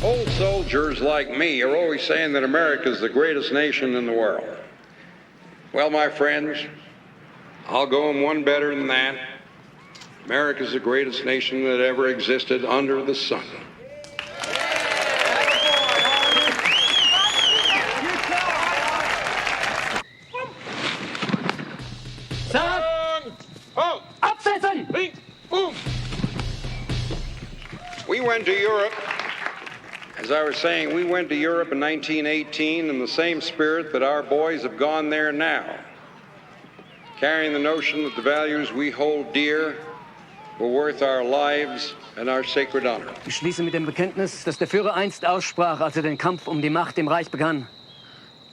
Old soldiers like me are always saying that America is the greatest nation in the world. Well, my friends, I'll go one better than that. America is the greatest nation that ever existed under the sun. We went to Europe. As I was saying, we went to Europe in 1918 in the same spirit that our boys have gone there now, carrying the notion that the values we hold dear were worth our lives and our sacred honor. Ich schließe mit dem Bekenntnis, das der Führer einst aussprach, als den Kampf die Macht im Reich begann.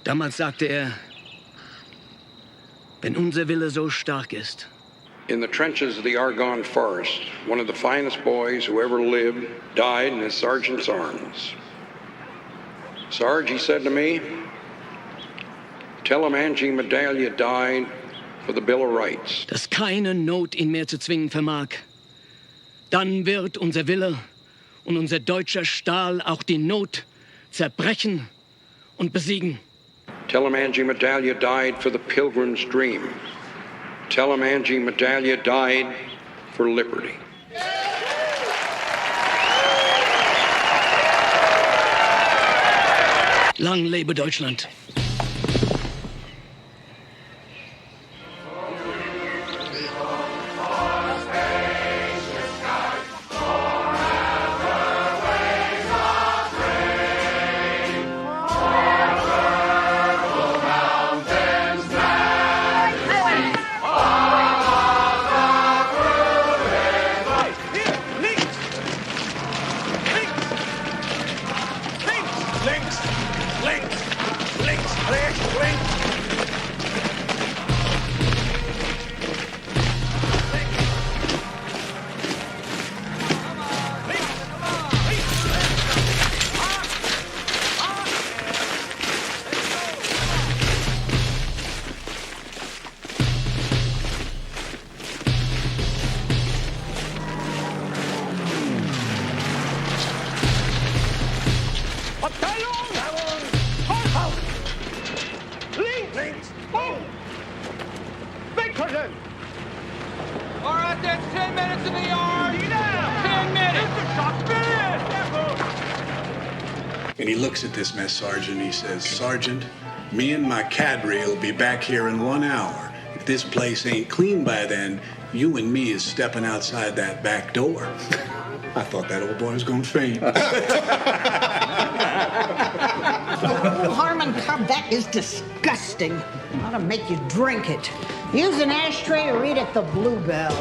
Damals sagte wenn unser Wille so stark ist. In the trenches of the Argonne Forest, one of the finest boys who ever lived died in his sergeant's arms. Sarge, he said to me, tell him Angie Medallia died for the Bill of Rights. Dass keine Not ihn mehr zu zwingen vermag. Dann wird unser Wille und unser deutscher Stahl auch die Not zerbrechen und besiegen. Tell him Angie Medallia died for the Pilgrim's Dream. Tell him Angie Medallia died for liberty. Lang lebe Deutschland. And he looks at this mess sergeant, he says, Sergeant, me and my cadre will be back here in 1 hour. If this place ain't clean by then, you and me is stepping outside that back door. I thought that old boy was gonna faint. Oh, Harmon Cub, that is disgusting. Ought to make you drink it. Use an ashtray or eat at the Bluebell.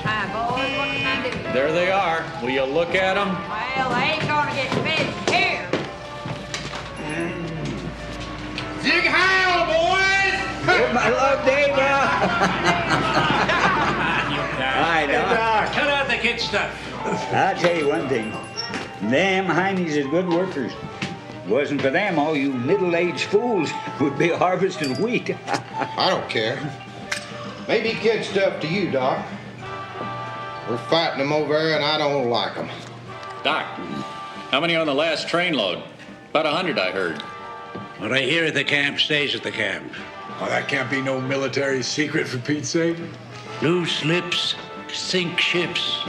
Hi, boys, what can I do? There they are. Will you look at them? Well, they ain't gonna get fed here. Zig Heil, boys! My love, Dave. Hi, Doc. Cut out the kid stuff. I'll tell you one thing. Them Heinies is good workers. Wasn't for them, all you middle-aged fools would be harvesting wheat. I don't care. Maybe kid stuff to you, Doc. We're fighting them over there, and I don't like them. Doc, how many on the last train load? About 100, I heard. What I hear at the camp stays at the camp. Oh, that can't be no military secret, for Pete's sake. Loose lips sink ships.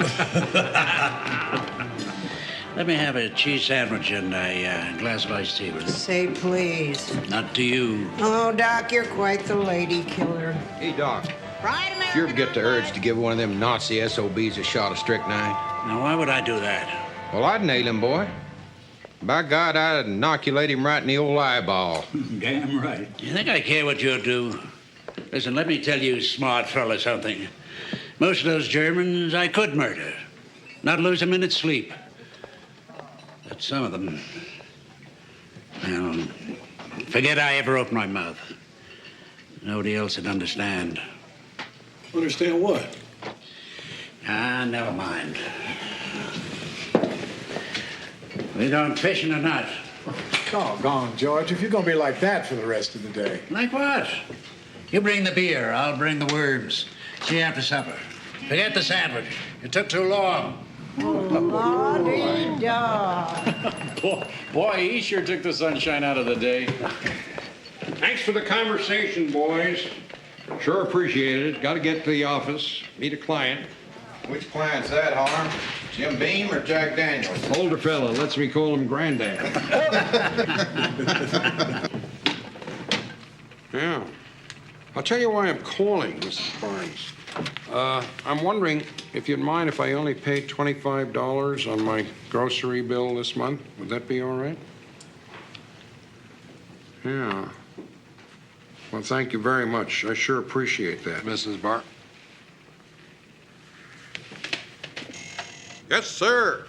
Let me have a cheese sandwich and a glass of iced tea. Say please. Not to you. Oh, Doc, you're quite the lady killer. Hey, Doc. Right, If you ever get the urge to give one of them Nazi SOBs a shot of strychnine. Now, why would I do that? Well, I'd nail him, boy. By God, I'd inoculate him right in the old eyeball. Damn right. You think I care what you do? Listen, let me tell you, smart fella, something. Most of those Germans I could murder. Not lose a minute's sleep. But some of them, well, forget I ever opened my mouth. Nobody else would understand. Understand what? Ah, never mind. We going fishing or not? Doggone, George, if you're gonna be like that for the rest of the day. Like what? You bring the beer, I'll bring the worms. See you after supper. Forget the sandwich. It took too long. La-dee-da. Boy, he sure took the sunshine out of the day. Thanks for the conversation, boys. Sure appreciate it. Got to get to the office, meet a client. Which client's that, Harm? Jim Beam or Jack Daniels? Older fella lets me call him Granddad. Yeah. I'll tell you why I'm calling, Mrs. Barnes. I'm wondering if you'd mind if I only paid $25 on my grocery bill this month. Would that be all right? Yeah. Well, thank you very much. I sure appreciate that, Mrs. Barnes. Yes, sir.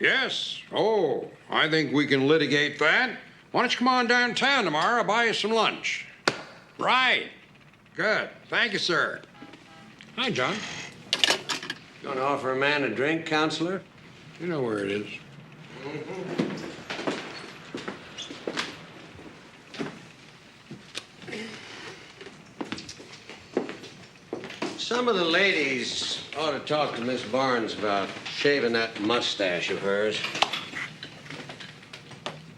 Yes. Oh, I think we can litigate that. Why don't you come on downtown tomorrow? I'll buy you some lunch. Right. Good. Thank you, sir. Hi, John. You want to offer a man a drink, counselor? You know where it is. Some of the ladies ought to talk to Miss Barnes about shaving that mustache of hers.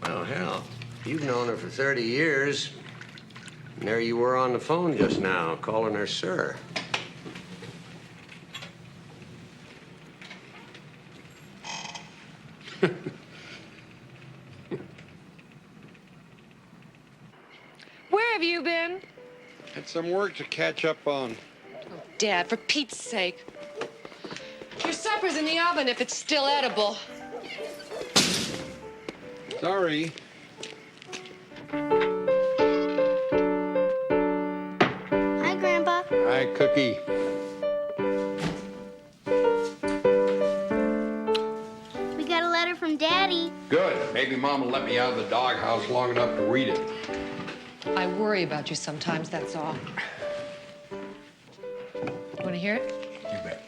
Well, hell, you've known her for 30 years. And there you were on the phone just now, calling her sir. Where have you been? Had some work to catch up on. Oh, Dad, for Pete's sake. Your supper's in the oven if it's still edible. Sorry. Hi, Grandpa. Hi, Cookie. We got a letter from Daddy. Good. Maybe Mom will let me out of the doghouse long enough to read it. I worry about you sometimes, that's all. Want to hear it? You bet.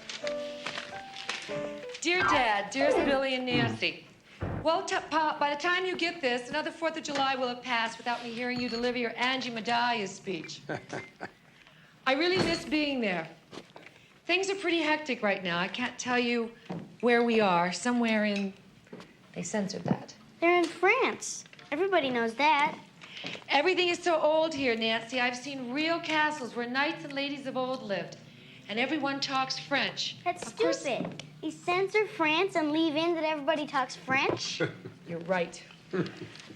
Dear Dad, dearest Billy and Nancy. Well, Pop, by the time you get this, another 4th of July will have passed without me hearing you deliver your Angie Medallia speech. I really miss being there. Things are pretty hectic right now. I can't tell you where we are. Somewhere in... They censored that. They're in France. Everybody knows that. Everything is so old here, Nancy. I've seen real castles where knights and ladies of old lived. And everyone talks French. That's stupid. You censor France and leave in that everybody talks French? You're right.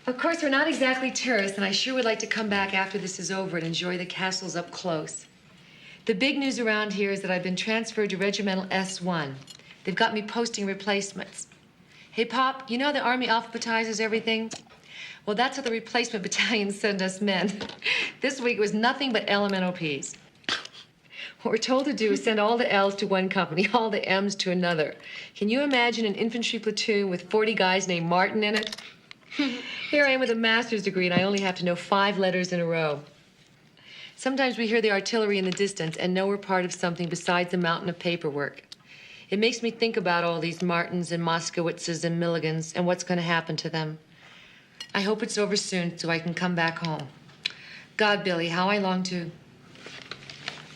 Of course, we're not exactly tourists, and I sure would like to come back after this is over and enjoy the castles up close. The big news around here is that I've been transferred to Regimental S1. They've got me posting replacements. Hey, Pop, you know the Army alphabetizes everything? Well, that's what the replacement battalions send us men. This week was nothing but LMNOPs. What we're told to do is send all the L's to one company, all the M's to another. Can you imagine an infantry platoon with 40 guys named Martin in it? Here I am with a master's degree, and I only have to know 5 letters in a row. Sometimes we hear the artillery in the distance and know we're part of something besides a mountain of paperwork. It makes me think about all these Martins and Moskowitzes and Milligans and what's going to happen to them. I hope it's over soon so I can come back home. God, Billy, how I long to...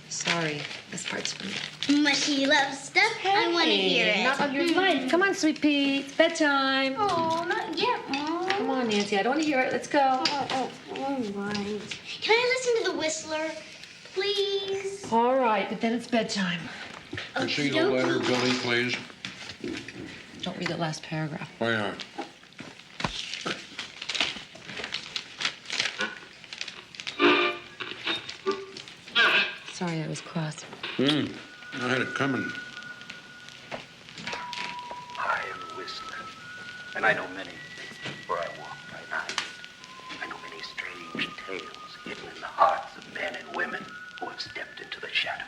Sorry, this part's for me. Mushy love stuff. I want to hear it. Not on your life. Come on, sweet pea. It's bedtime. Oh, not yet, Mom. Come on, Nancy. I don't want to hear it. Let's go. All right. Can I listen to the Whistler, please? All right, but then it's bedtime. See the letter, Billy, please. Don't read that last paragraph. Why not? Sorry, I was cross. I had it coming. I am a whistler, and I know many things, for I walk by night. I know many strange tales hidden in the hearts of men and women who have stepped into the shadows.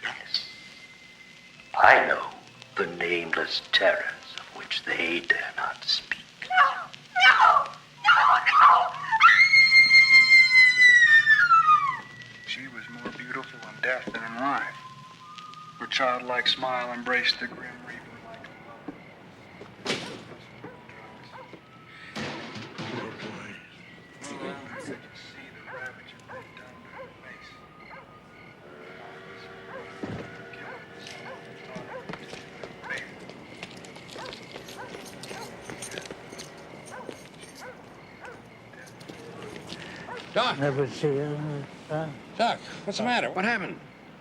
Yes, I know the nameless terrors of which they dare not speak. No! She was more beautiful in death than in life. Her childlike smile embraced the grim reaper like a mother. I could see the ravage it brought down to her face. Doc. Never see her. Doc, what's the matter? What happened?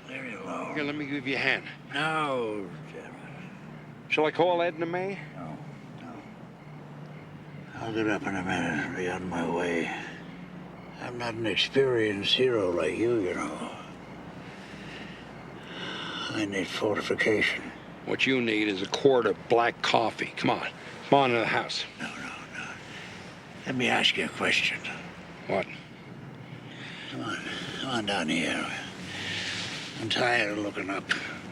Very low. Here, let me give you a hand. No. Shall I call Edna May? No. I'll get up in a minute and be on my way. I'm not an experienced hero like you know. I need fortification. What you need is a quart of black coffee. Come on. Come on to the house. No. Let me ask you a question. What? Come on down here. I'm tired of looking up.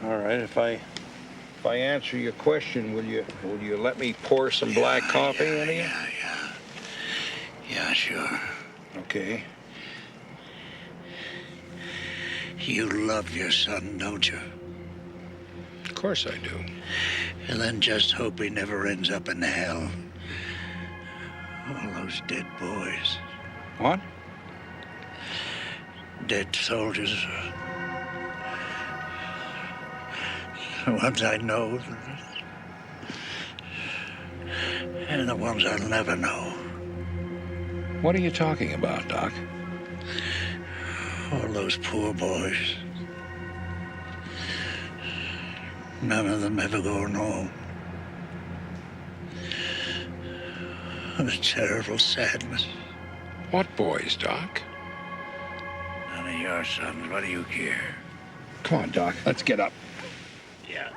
All right, if I answer your question, will you let me pour some black coffee into you? Yeah, sure. Okay. You love your son, don't you? Of course I do. And then just hope he never ends up in hell. All those dead boys. What? Dead soldiers. The ones I know. And the ones I'll never know. What are you talking about, Doc? All those poor boys. None of them ever going home. A terrible sadness. What boys, Doc? None of your sons. What do you care? Come on, Doc. Let's get up. Yeah.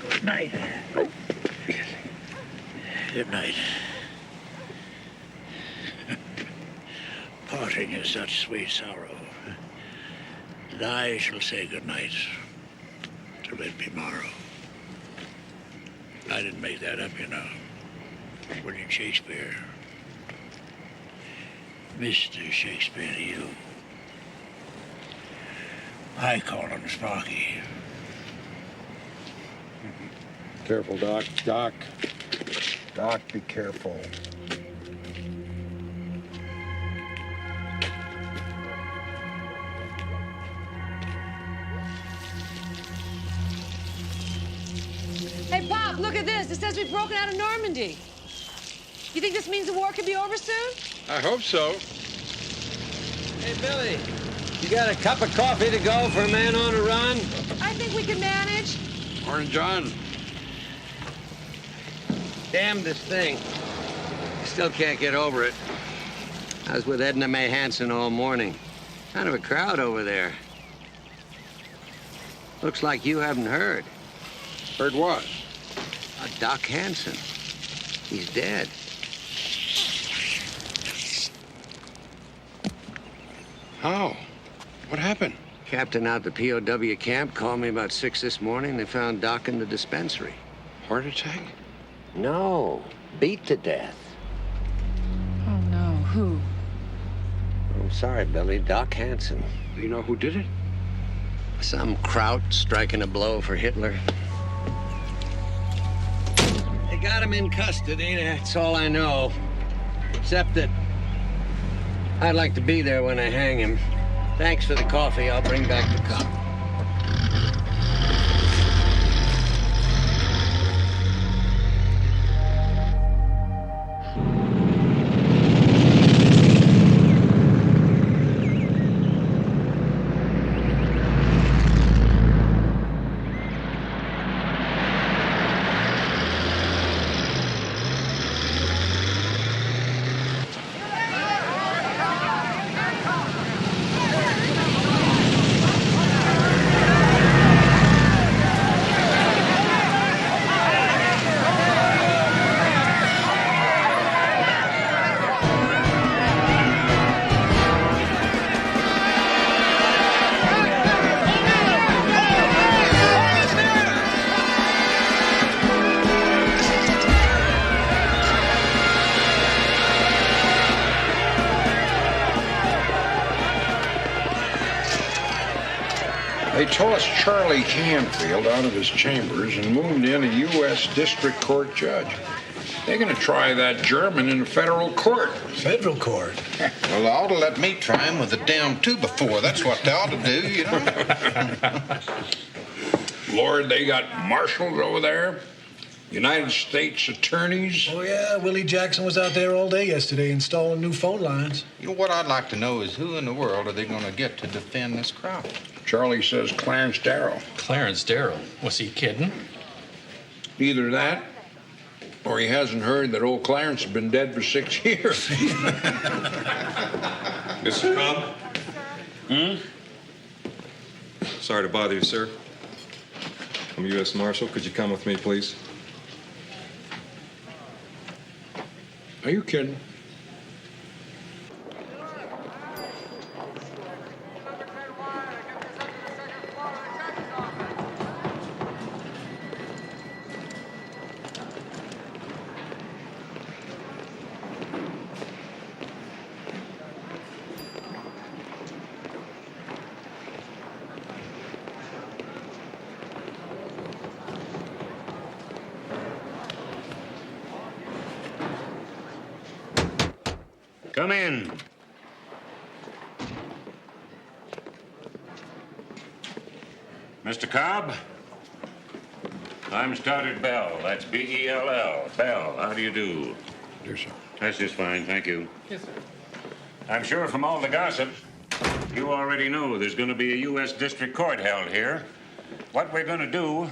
Good night. Good night. Parting is such sweet sorrow. And I shall say good night till it be morrow. I didn't make that up, you know. William Shakespeare. Mr. Shakespeare to you. I call him Sparky. Careful, Doc. Doc, be careful. Hey, Pop, look at this. It says we've broken out of Normandy. You think this means the war could be over soon? I hope so. Hey, Billy, you got a cup of coffee to go for a man on a run? I think we can manage. Morning, John. Damn this thing. Still can't get over it. I was with Edna May Hansen all morning. Kind of a crowd over there. Looks like you haven't heard. Heard what? Doc Hansen. He's dead. How? What happened? Captain out the POW camp called me about 6 this morning. They found Doc in the dispensary. Heart attack? No. Beat to death. Oh, no. Who? I'm sorry, Billy. Doc Hansen. Do you know who did it? Some kraut striking a blow for Hitler. They got him in custody. That's all I know. Except that I'd like to be there when I hang him. Thanks for the coffee. I'll bring back the cup. They tossed Charlie Canfield out of his chambers and moved in a U.S. District Court judge. They're going to try that German in a federal court. Federal court? Well, they ought to let me try him with a damn 2x4. That's what they ought to do, you know. Lord, they got marshals over there. United States attorneys? Oh, yeah. Willie Jackson was out there all day yesterday installing new phone lines. You know, what I'd like to know is who in the world are they going to get to defend this crowd? Charlie says Clarence Darrow. Clarence Darrow? Was he kidding? Either that, or he hasn't heard that old Clarence has been dead for 6 years. Mr. Cobb? Sorry to bother you, sir. I'm U.S. Marshal. Could you come with me, please? Are you kidding? Come in. Mr. Cobb? I'm Stoddard Bell. That's B-E-L-L. Bell, how do you do? Yes, sir. That's just fine, thank you. Yes, sir. I'm sure from all the gossip, you already know there's going to be a U.S. District Court held here. What we're going to do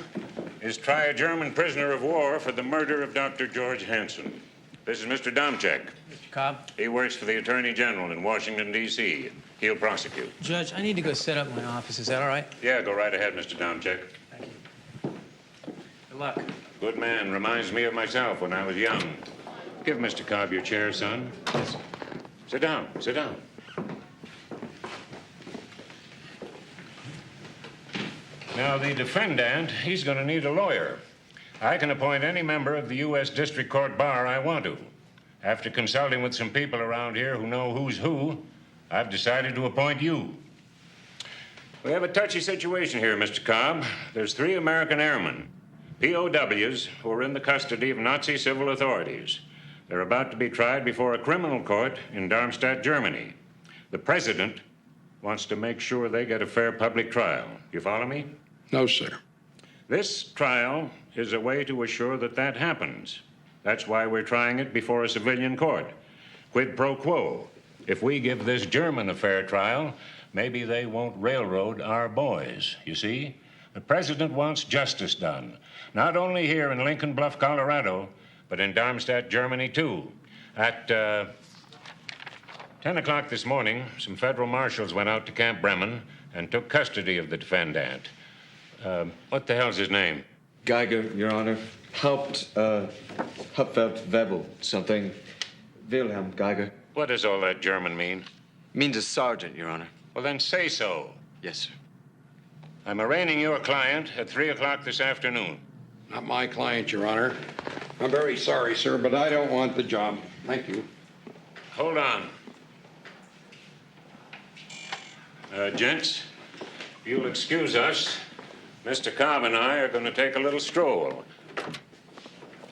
is try a German prisoner of war for the murder of Dr. George Hansen. This is Mr. Domchek. Mr. Cobb? He works for the Attorney General in Washington, D.C. He'll prosecute. Judge, I need to go set up my office. Is that all right? Yeah, go right ahead, Mr. Domchek. Thank you. Good luck. Good man. Reminds me of myself when I was young. Give Mr. Cobb your chair, son. Yes, sir. Sit down. Sit down. Now, the defendant, he's going to need a lawyer. I can appoint any member of the U.S. District Court bar I want to. After consulting with some people around here who know who's who, I've decided to appoint you. We have a touchy situation here, Mr. Cobb. There's 3 American airmen, POWs, who are in the custody of Nazi civil authorities. They're about to be tried before a criminal court in Darmstadt, Germany. The president wants to make sure they get a fair public trial. You follow me? No, sir. This trial is a way to assure that that happens. That's why we're trying it before a civilian court. Quid pro quo. If we give this German a fair trial, maybe they won't railroad our boys, you see? The president wants justice done, not only here in Lincoln Bluff, Colorado, but in Darmstadt, Germany, too. At 10 o'clock this morning, some federal marshals went out to Camp Bremen and took custody of the defendant. What the hell's his name? Geiger, Your Honor. Hauptfeldwebel, something. Wilhelm Geiger. What does all that German mean? Means a sergeant, Your Honor. Well, then say so. Yes, sir. I'm arraigning your client at 3 o'clock this afternoon. Not my client, Your Honor. I'm very sorry, sir, but I don't want the job. Thank you. Hold on. Gents, if you'll excuse us, Mr. Cobb and I are going to take a little stroll.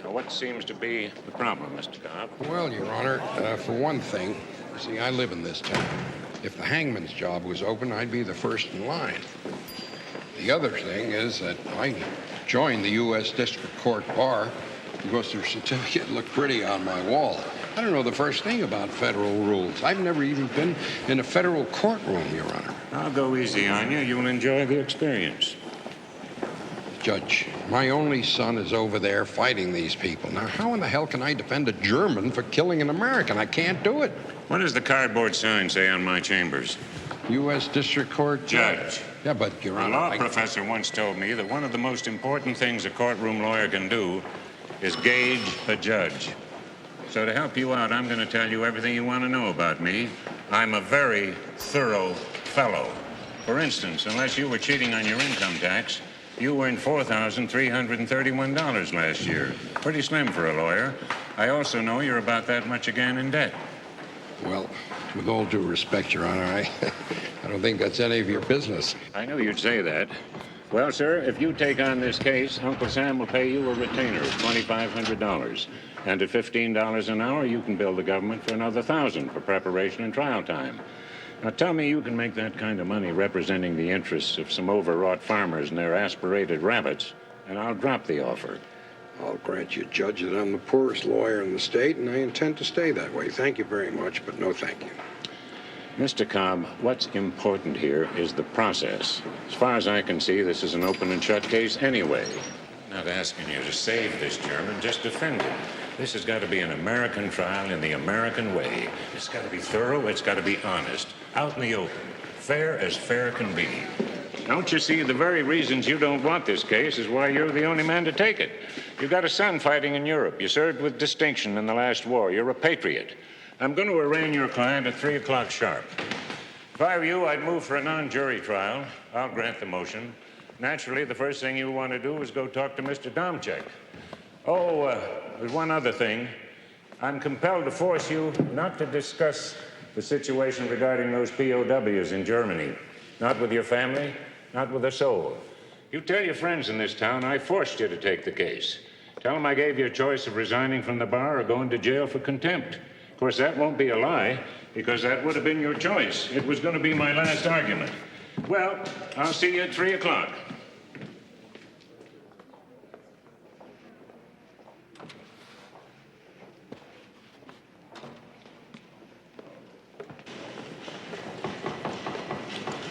Now, what seems to be the problem, Mr. Cobb? Well, Your Honor, for one thing, see, I live in this town. If the hangman's job was open, I'd be the first in line. The other thing is that I joined the U.S. District Court bar because their certificate looked pretty on my wall. I don't know the first thing about federal rules. I've never even been in a federal courtroom, Your Honor. I'll go easy on you. You'll enjoy the experience. Judge, my only son is over there fighting these people. Now, how in the hell can I defend a German for killing an American? I can't do it. What does the cardboard sign say on my chambers? U.S. District Court Judge. Yeah, but, Your Honor, A law professor once told me that one of the most important things a courtroom lawyer can do is gauge a judge. So to help you out, I'm going to tell you everything you want to know about me. I'm a very thorough fellow. For instance, unless you were cheating on your income tax, you earned $4,331 last year. Pretty slim for a lawyer. I also know you're about that much again in debt. Well, with all due respect, Your Honor, I don't think that's any of your business. I knew you'd say that. Well, sir, if you take on this case, Uncle Sam will pay you a retainer of $2,500. And at $15 an hour, you can bill the government for another $1,000 for preparation and trial time. Now, tell me you can make that kind of money representing the interests of some overwrought farmers and their aspirated rabbits, and I'll drop the offer. I'll grant you, Judge, that I'm the poorest lawyer in the state, and I intend to stay that way. Thank you very much, but no thank you. Mr. Cobb, what's important here is the process. As far as I can see, this is an open and shut case anyway. Not asking you to save this German, just defend him. This has got to be an American trial in the American way. It's got to be thorough, it's got to be honest, out in the open, fair as fair can be. Don't you see, the very reasons you don't want this case is why you're the only man to take it. You've got a son fighting in Europe. You served with distinction in the last war. You're a patriot. I'm going to arraign your client at 3 o'clock sharp. If I were you, I'd move for a non-jury trial. I'll grant the motion. Naturally, the first thing you want to do is go talk to Mr. Domchek. Oh, there's one other thing. I'm compelled to force you not to discuss the situation regarding those POWs in Germany. Not with your family, not with a soul. You tell your friends in this town I forced you to take the case. Tell them I gave you a choice of resigning from the bar or going to jail for contempt. Of course, that won't be a lie, because that would have been your choice. It was going to be my last argument. Well, I'll see you at 3 o'clock.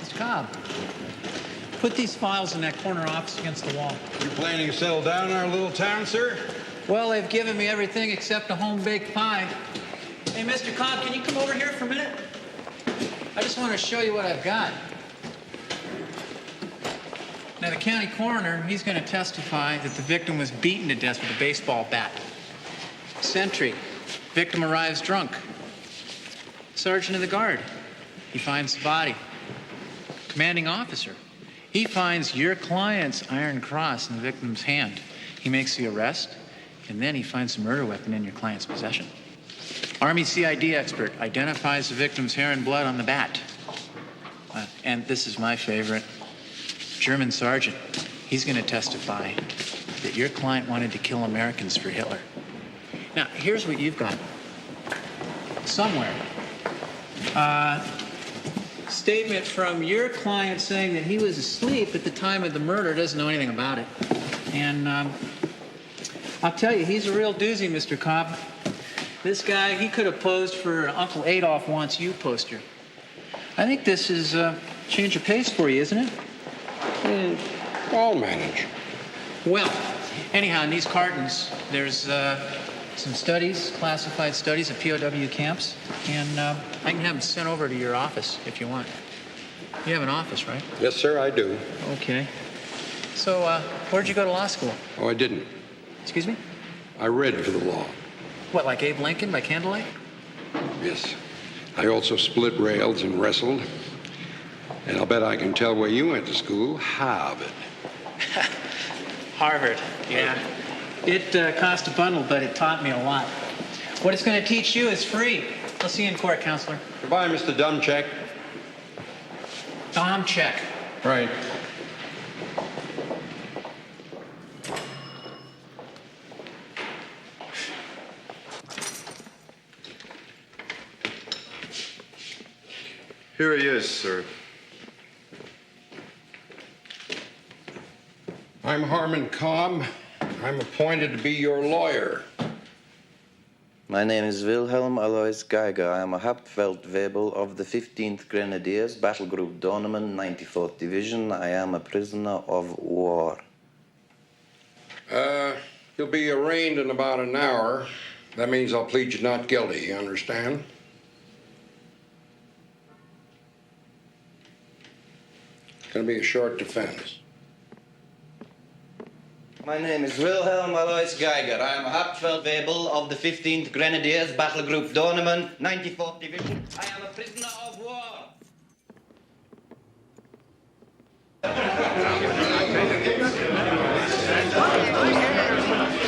Mr. Cobb, put these files in that corner office against the wall. You planning to settle down in our little town, sir? Well, they've given me everything except a home-baked pie. Hey, Mr. Cobb, can you come over here for a minute? I just want to show you what I've got. Now, the county coroner, he's going to testify that the victim was beaten to death with a baseball bat. Sentry, victim arrives drunk. Sergeant of the guard, he finds the body. Commanding officer, he finds your client's iron cross in the victim's hand. He makes the arrest, and then he finds the murder weapon in your client's possession. Army CID expert identifies the victim's hair and blood on the bat. And this is my favorite. German sergeant, he's going to testify that your client wanted to kill Americans for Hitler. Now, here's what you've got. Somewhere. Statement from your client saying that he was asleep at the time of the murder, doesn't know anything about it. And I'll tell you, he's a real doozy, Mr. Cobb. This guy, he could have posed for Uncle Adolf Wants You poster. I think this is a change of pace for you, isn't it? I'll manage. Well, anyhow, in these cartons, there's some studies, classified studies of POW camps, and I can have them sent over to your office if you want. You have an office, right? Yes, sir, I do. Okay. So, where'd you go to law school? Oh, I didn't. Excuse me? I read for the law. What, like Abe Lincoln by candlelight? Yes. I also split rails and wrestled. And I'll bet I can tell where you went to school. Harvard. Harvard, yeah. It cost a bundle, but it taught me a lot. What it's going to teach you is free. I'll see you in court, counselor. Goodbye, Mr. Domchek. Domchek. Right. Here he is, sir. I'm Harmon Cobb. I'm appointed to be your lawyer. My name is Wilhelm Alois Geiger. I am a Hauptfeldwebel of the 15th Grenadiers, Battle Group Dornemann, 94th Division. I am a prisoner of war. You'll be arraigned in about an hour. That means I'll plead you not guilty, you understand? It's going to be a short defense. My name is Wilhelm Alois Geiger. I am a Hauptfeldwebel of the 15th Grenadiers, Battle Group Dornemann, 94th Division. I am a prisoner of war.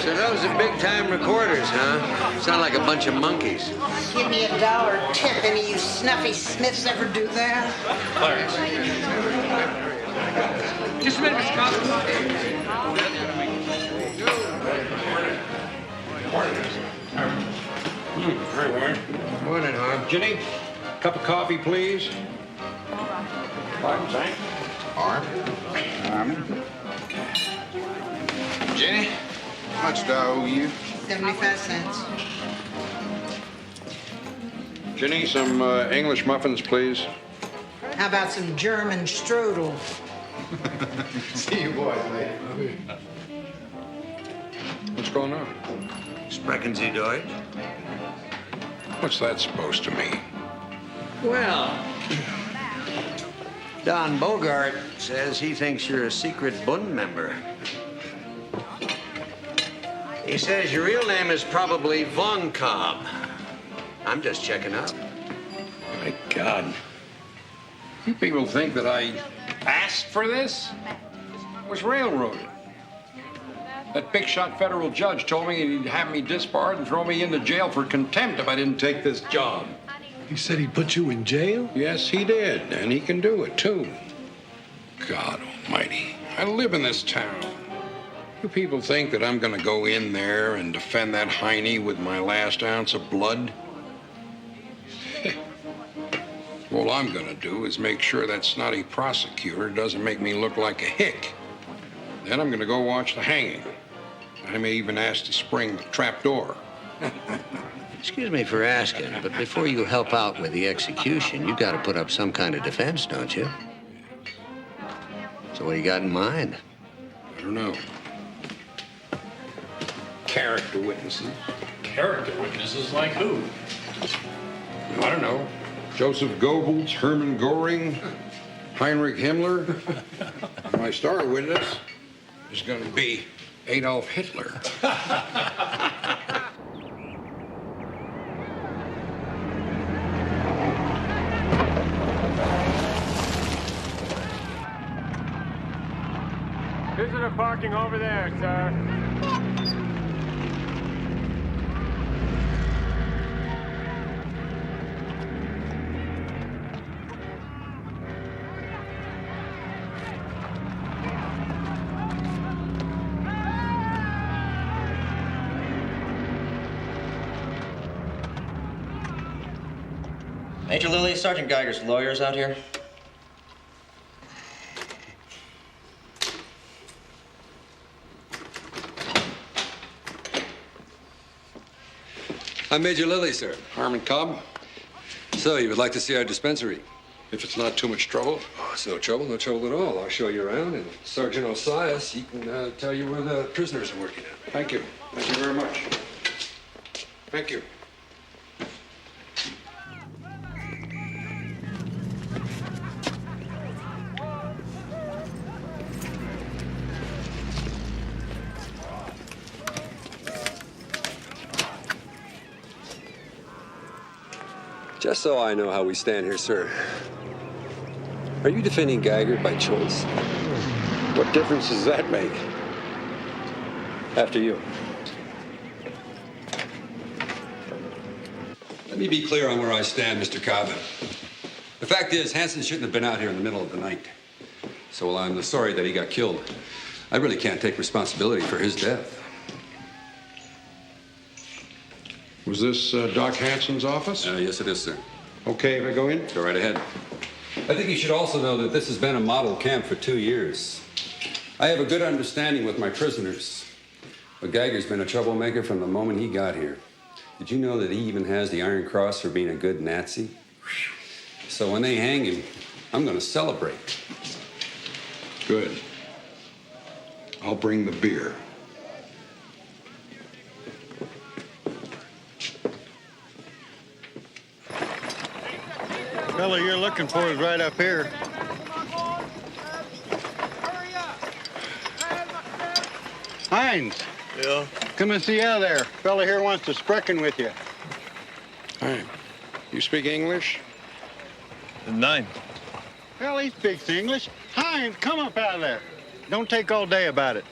So those are big-time reporters, huh? Sound like a bunch of monkeys. Give me $1 tip. Any of you snuffy Smiths ever do that? Clarence. Just a minute, Mr. Cobb. Morning, Harm. Ginny, cup of coffee, please. Pardon, thanks. Harm. Jenny, How much do I owe you? 75 cents. Ginny, some English muffins, please. How about some German strudel? See you boys later. What's going on? Sprechen Sie Deutsch? What's that supposed to mean? Well, Don Bogart says he thinks you're a secret Bund member. He says your real name is probably Von Cobb. I'm just checking up. My God. You people think that I asked for this? I was railroaded. That big shot federal judge told me he'd have me disbarred and throw me into jail for contempt if I didn't take this job. He said he put you in jail? Yes, he did, and he can do it, too. God almighty. I live in this town. You people think that I'm gonna go in there and defend that Heine with my last ounce of blood? All I'm gonna do is make sure that snotty prosecutor doesn't make me look like a hick. Then I'm gonna go watch the hanging. I may even ask to spring the trap door. Excuse me for asking, but before you help out with the execution, you got to put up some kind of defense, don't you? So what do you got in mind? I don't know. Character witnesses. Character witnesses like who? I don't know. Joseph Goebbels, Hermann Goring, Heinrich Himmler. My star witness is going to be Adolf Hitler. Visitor parking over there, sir. Major Lilly, Sergeant Geiger's lawyers out here. I'm Major Lilly, sir. Harmon Cobb. So, you would like to see our dispensary? If it's not too much trouble. Oh, it's no trouble at all. I'll show you around, and Sergeant Osias, he can tell you where the prisoners are working at. Thank you. Thank you very much. Thank you. Just so I know how we stand here, sir. Are you defending Geiger by choice? What difference does that make? After you. Let me be clear on where I stand, Mr. Cobb. The fact is, Hansen shouldn't have been out here in the middle of the night. So while I'm sorry that he got killed, I really can't take responsibility for his death. Was this Doc Hansen's office? Yes, it is, sir. Okay, if I go in? Go right ahead. I think you should also know that this has been a model camp for 2 years. I have a good understanding with my prisoners. But Geiger's been a troublemaker from the moment he got here. Did you know that he even has the Iron Cross for being a good Nazi? So when they hang him, I'm going to celebrate. Good. I'll bring the beer. Fella you're looking for is right up here. Hines. Yeah? Come and see out there. Fella here wants to sprechen with you. Hi. You speak English? Nein. Well, he speaks English. Hines, come up out of there. Don't take all day about it.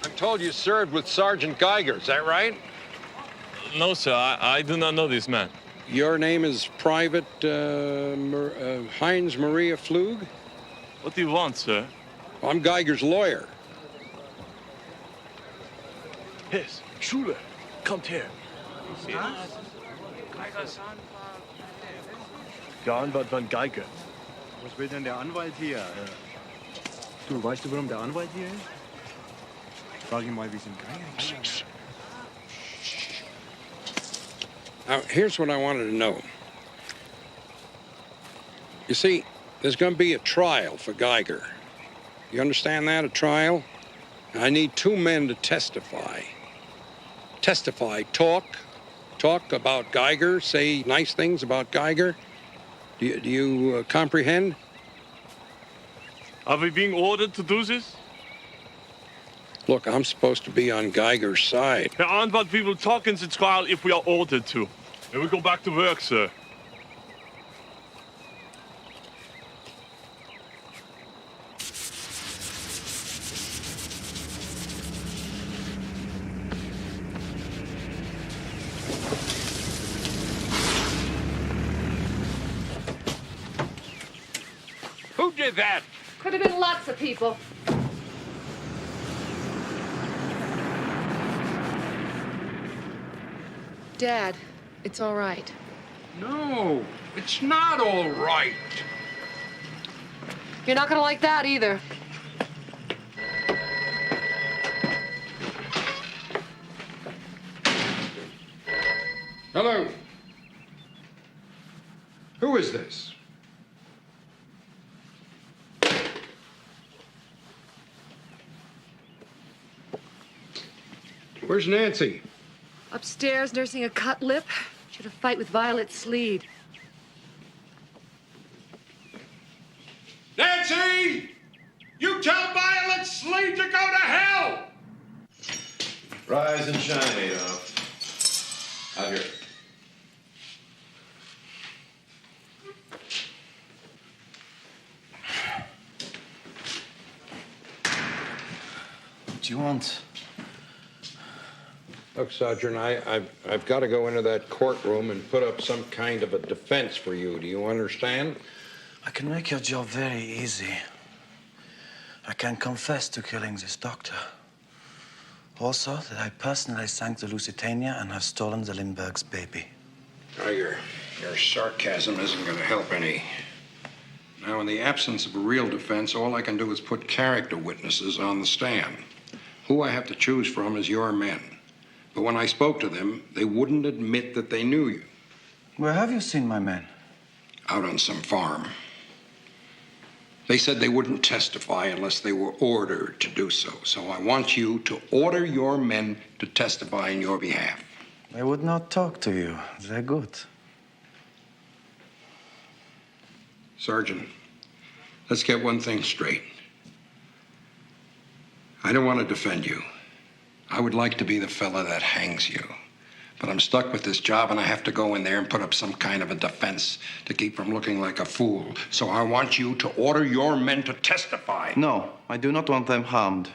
I'm told you served with Sergeant Geiger. Is that right? No, sir. I do not know this man. Your name is Private Heinz Maria Flug? What do you want, sir? I'm Geiger's lawyer. Yes, Schule, kommt her. Der Anwalt von Geiger. Was will denn der Anwalt hier? Du, weißt du, warum der Anwalt hier ist? Frag ihn mal, wie es in Geiger ist. Now, here's what I wanted to know. You see, there's going to be a trial for Geiger. You understand that, a trial? I need 2 men to testify. Testify, talk about Geiger, say nice things about Geiger. Do you comprehend? Are we being ordered to do this? Look, I'm supposed to be on Geiger's side. Herr Anwalt, we will talk in the trial if we are ordered to. And we go back to work, sir. Who did that? Could have been lots of people. Dad, it's all right. No, it's not all right. You're not gonna like that either. Hello. Who is this? Where's Nancy? Upstairs, nursing a cut lip. She had a fight with Violet Sleed. Nancy! You tell Violet Sleed to go to hell! Rise and shine, Adolf. Out here. What do you want? Look, Sergeant, I've got to go into that courtroom and put up some kind of a defense for you. Do you understand? I can make your job very easy. I can confess to killing this doctor. Also, that I personally sank the Lusitania and have stolen the Lindbergh's baby. Now, your sarcasm isn't going to help any. Now, in the absence of a real defense, all I can do is put character witnesses on the stand. Who I have to choose from is your men. But when I spoke to them, they wouldn't admit that they knew you. Where have you seen my men? Out on some farm. They said they wouldn't testify unless they were ordered to do so. So I want you to order your men to testify in your behalf. They would not talk to you. They're good. Sergeant, let's get one thing straight. I don't want to defend you. I would like to be the fella that hangs you. But I'm stuck with this job, and I have to go in there and put up some kind of a defense to keep from looking like a fool. So I want you to order your men to testify. No, I do not want them harmed.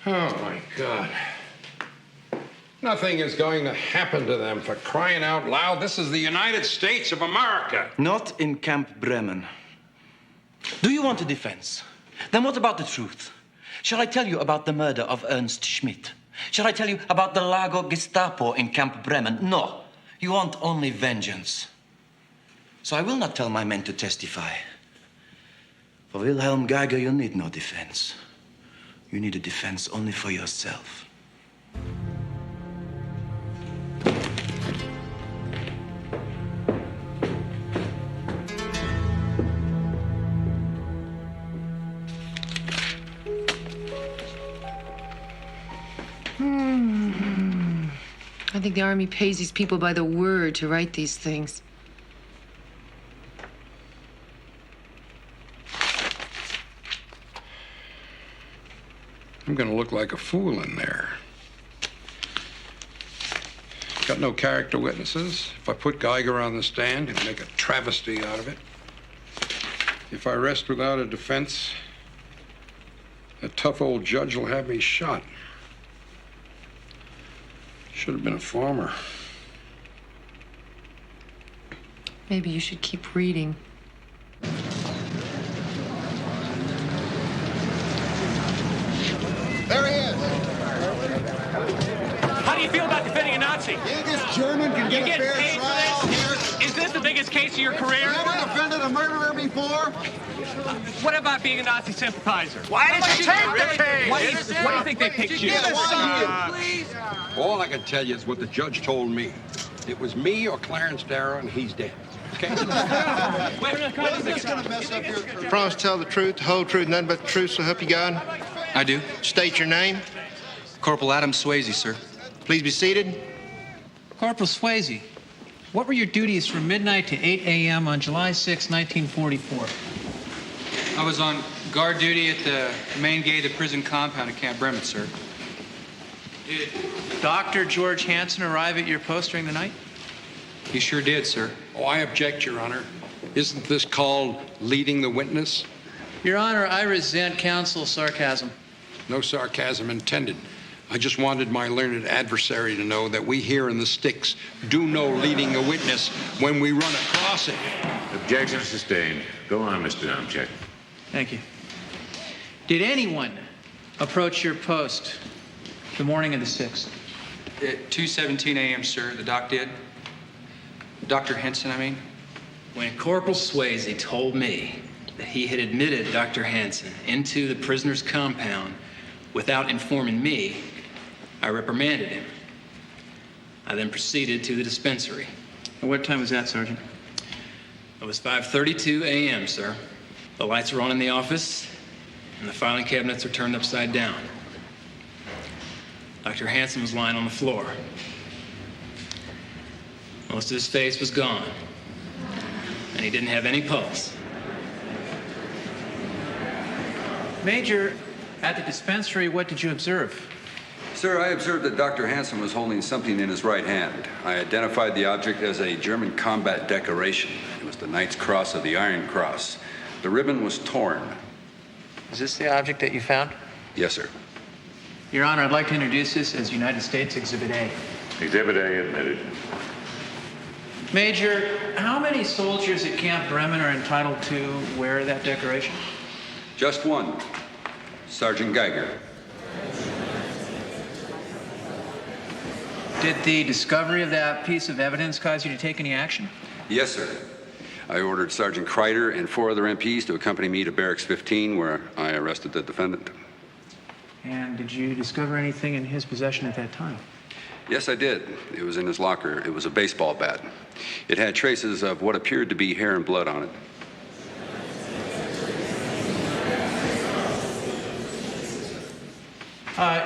Oh, my God. Nothing is going to happen to them, for crying out loud. This is the United States of America. Not in Camp Bremen. Do you want a defense? Then what about the truth? Shall I tell you about the murder of Ernst Schmidt? Shall I tell you about the Lago Gestapo in Camp Bremen? No. You want only vengeance. So I will not tell my men to testify. For Wilhelm Geiger, you need no defense. You need a defense only for yourself. I think the Army pays these people by the word to write these things. I'm going to look like a fool in there. Got no character witnesses. If I put Geiger on the stand, he'll make a travesty out of it. If I rest without a defense, that tough old judge will have me shot. Should have been a farmer. Maybe you should keep reading. There he is. How do you feel about defending a Nazi? You, this German, can get a fair trial here. Is this the the biggest case of your career? You ever defended a murderer before? What about being a Nazi sympathizer? Why did you take the case? What do you think they picked you? Give us some. All I can tell you is what the judge told me. It was me or Clarence Darrow, and he's dead. Okay? Promise to tell the truth, the whole truth, nothing but the truth, so help you God? I do. State your name. Corporal Adam Swayze, sir. Please be seated. Corporal Swayze, what were your duties from midnight to 8 a.m. on July 6, 1944? I was on guard duty at the main gate of the prison compound at Camp Bremen, sir. Did Dr. George Hansen arrive at your post during the night? He sure did, sir. Oh, I object, Your Honor. Isn't this called leading the witness? Your Honor, I resent counsel's sarcasm. No sarcasm intended. I just wanted my learned adversary to know that we here in the sticks do know leading a witness when we run across it. Objection sustained. Go on, Mr. Domchek. Thank you. Did anyone approach your post the morning of the 6th? At 2:17 a.m., sir, the doc did. Dr. Henson, I mean. When Corporal Swayze told me that he had admitted Dr. Hansen into the prisoner's compound without informing me, I reprimanded him. I then proceeded to the dispensary. And what time was that, Sergeant? It was 5:32 a.m., sir. The lights were on in the office, and the filing cabinets were turned upside down. Dr. Hansen was lying on the floor. Most of his face was gone, and he didn't have any pulse. Major, at the dispensary, what did you observe? Sir, I observed that Dr. Hansen was holding something in his right hand. I identified the object as a German combat decoration. It was the Knight's Cross of the Iron Cross. The ribbon was torn. Is this the object that you found? Yes, sir. Your Honor, I'd like to introduce this as United States Exhibit A. Exhibit A admitted. Major, how many soldiers at Camp Bremen are entitled to wear that decoration? Just one. Sergeant Geiger. Did the discovery of that piece of evidence cause you to take any action? Yes, sir. I ordered Sergeant Kreider and 4 other MPs to accompany me to Barracks 15, where I arrested the defendant. And did you discover anything in his possession at that time? Yes, I did. It was in his locker. It was a baseball bat. It had traces of what appeared to be hair and blood on it.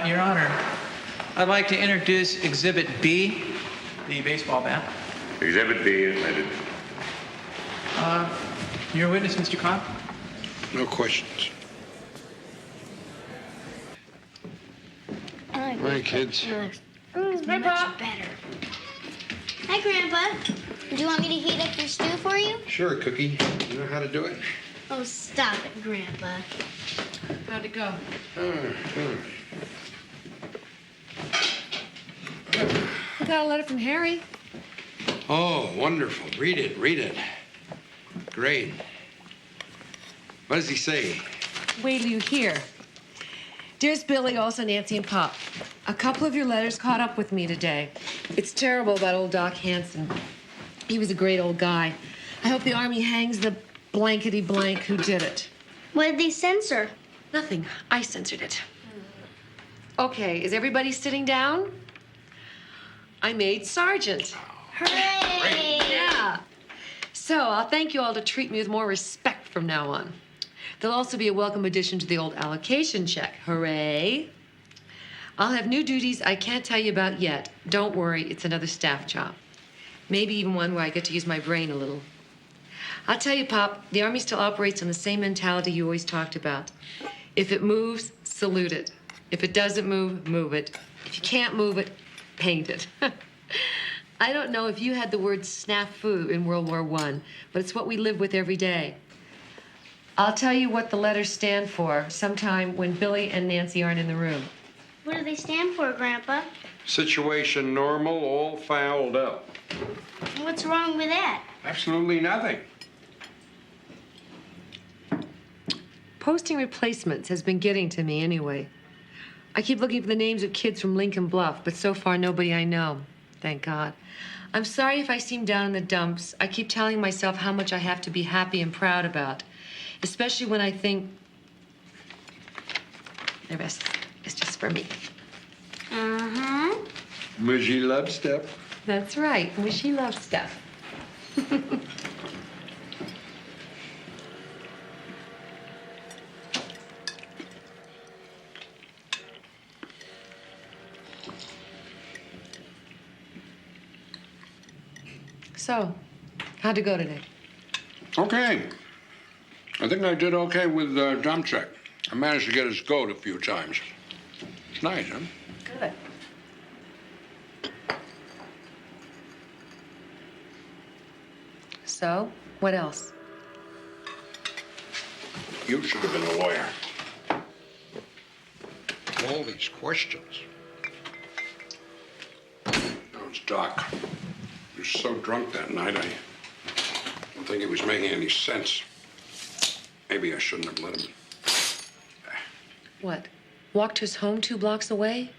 Your Honor, I'd like to introduce Exhibit B, the baseball bat. Exhibit B admitted. Your witness, Mr. Cobb? No questions. I like Right, kids. Much better. Hi, Grandpa. Do you want me to heat up your stew for you? Sure, Cookie. You know how to do it? Oh, stop it, Grandpa. How'd it go? We got a letter from Harry. Oh, wonderful. Read it, read it. Great. What does he say? Wait till you hear. Dearest Billy, also Nancy and Pop, a couple of your letters caught up with me today. It's terrible about old Doc Hansen. He was a great old guy. I hope the Army hangs the blankety-blank who did it. What did they censor? Nothing. I censored it. Okay, is everybody sitting down? I made Sergeant. Hooray! Yeah. So I'll thank you all to treat me with more respect from now on. There'll also be a welcome addition to the old allocation check. Hooray. I'll have new duties I can't tell you about yet. Don't worry, it's another staff job. Maybe even one where I get to use my brain a little. I'll tell you, Pop, the Army still operates on the same mentality you always talked about. If it moves, salute it. If it doesn't move, move it. If you can't move it, paint it. I don't know if you had the word snafu in World War I, but it's what we live with every day. I'll tell you what the letters stand for sometime when Billy and Nancy aren't in the room. What do they stand for, Grandpa? Situation normal, all fouled up. What's wrong with that? Absolutely nothing. Posting replacements has been getting to me anyway. I keep looking for the names of kids from Lincoln Bluff, but so far nobody I know. Thank God. I'm sorry if I seem down in the dumps. I keep telling myself how much I have to be happy and proud about, especially when I think the rest is just for me. Uh-huh. Mushy love stuff. That's right. Mushy love stuff. So, how'd it go today? Okay. I think I did okay with dump check. I managed to get his goat a few times. It's nice, huh? Good. So, what else? You should have been a lawyer. All these questions. Oh, it's Doc. He was so drunk that night, I don't think he was making any sense. Maybe I shouldn't have let him. What? Walked his home 2 blocks away?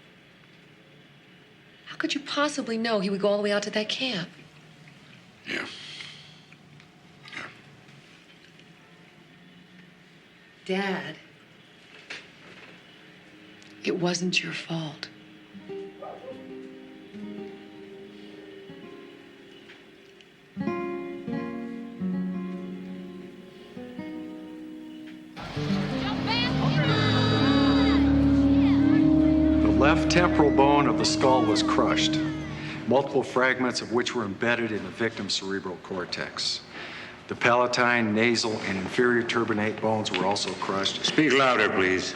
How could you possibly know he would go all the way out to that camp? Yeah. Dad, it wasn't your fault. The left temporal bone of the skull was crushed, multiple fragments of which were embedded in the victim's cerebral cortex. The palatine, nasal, and inferior turbinate bones were also crushed. Speak louder, please.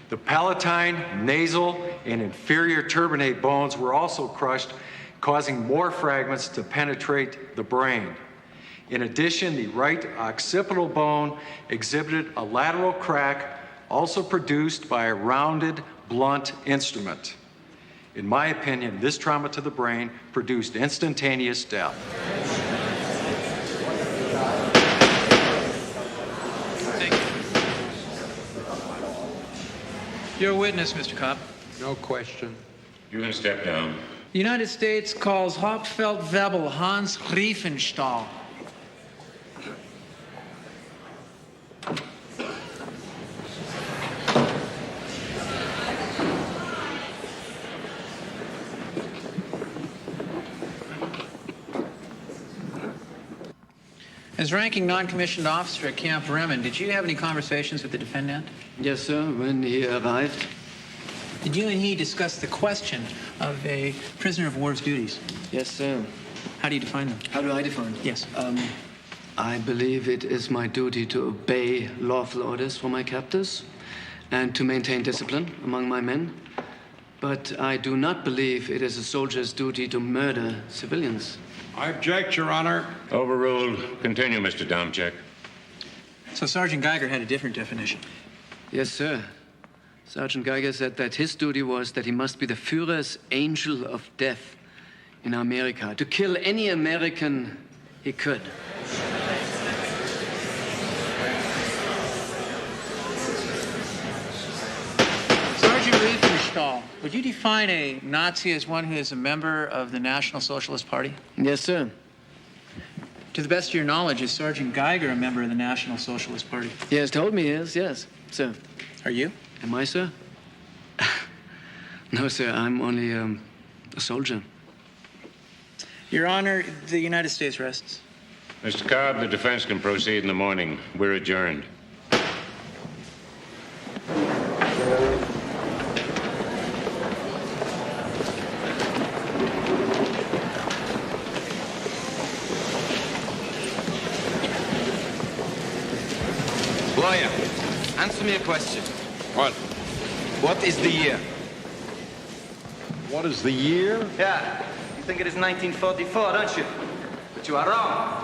The palatine, nasal, and inferior turbinate bones were also crushed, causing more fragments to penetrate the brain. In addition, the right occipital bone exhibited a lateral crack, also produced by a rounded, blunt instrument. In my opinion, this trauma to the brain produced instantaneous death. You're a witness, Mr. Kopp. No question. You can step down. The United States calls Hauptfeldwebel Hans Riefenstahl. As ranking non-commissioned officer at Camp Bremen, did you have any conversations with the defendant? Yes, sir, when he arrived. Did you and he discuss the question of a prisoner of war's duties? Yes, sir. How do you define them? How do I define them? Yes. I believe it is my duty to obey lawful orders from my captors and to maintain discipline among my men. But I do not believe it is a soldier's duty to murder civilians. I object, Your Honor. Overruled. Continue, Mr. Domchek. So Sergeant Geiger had a different definition? Yes, sir. Sergeant Geiger said that his duty was that he must be the Führer's angel of death in America, to kill any American he could. Sergeant Riefenstahl, would you define a Nazi as one who is a member of the National Socialist Party? Yes, sir. To the best of your knowledge, is Sergeant Geiger a member of the National Socialist Party? He has told me he is, yes, sir. Are you? Am I, sir? No, sir, I'm only a soldier. Your Honor, the United States rests. Mr. Cobb, the defense can proceed in the morning. We're adjourned. Lawyer, answer me a question. What? What is the year? What is the year? Yeah, you think it is 1944, don't you? But you are wrong.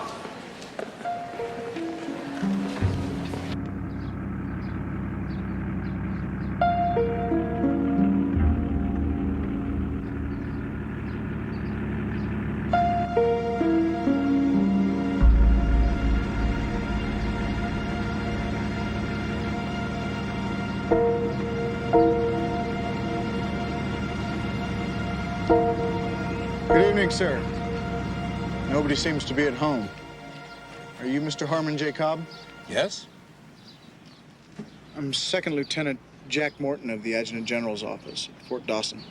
Good evening, sir. Nobody seems to be at home. Are you Mr. Harmon J. Cobb? Yes? I'm Second Lieutenant Jack Morton of the Adjutant General's office at Fort Dawson.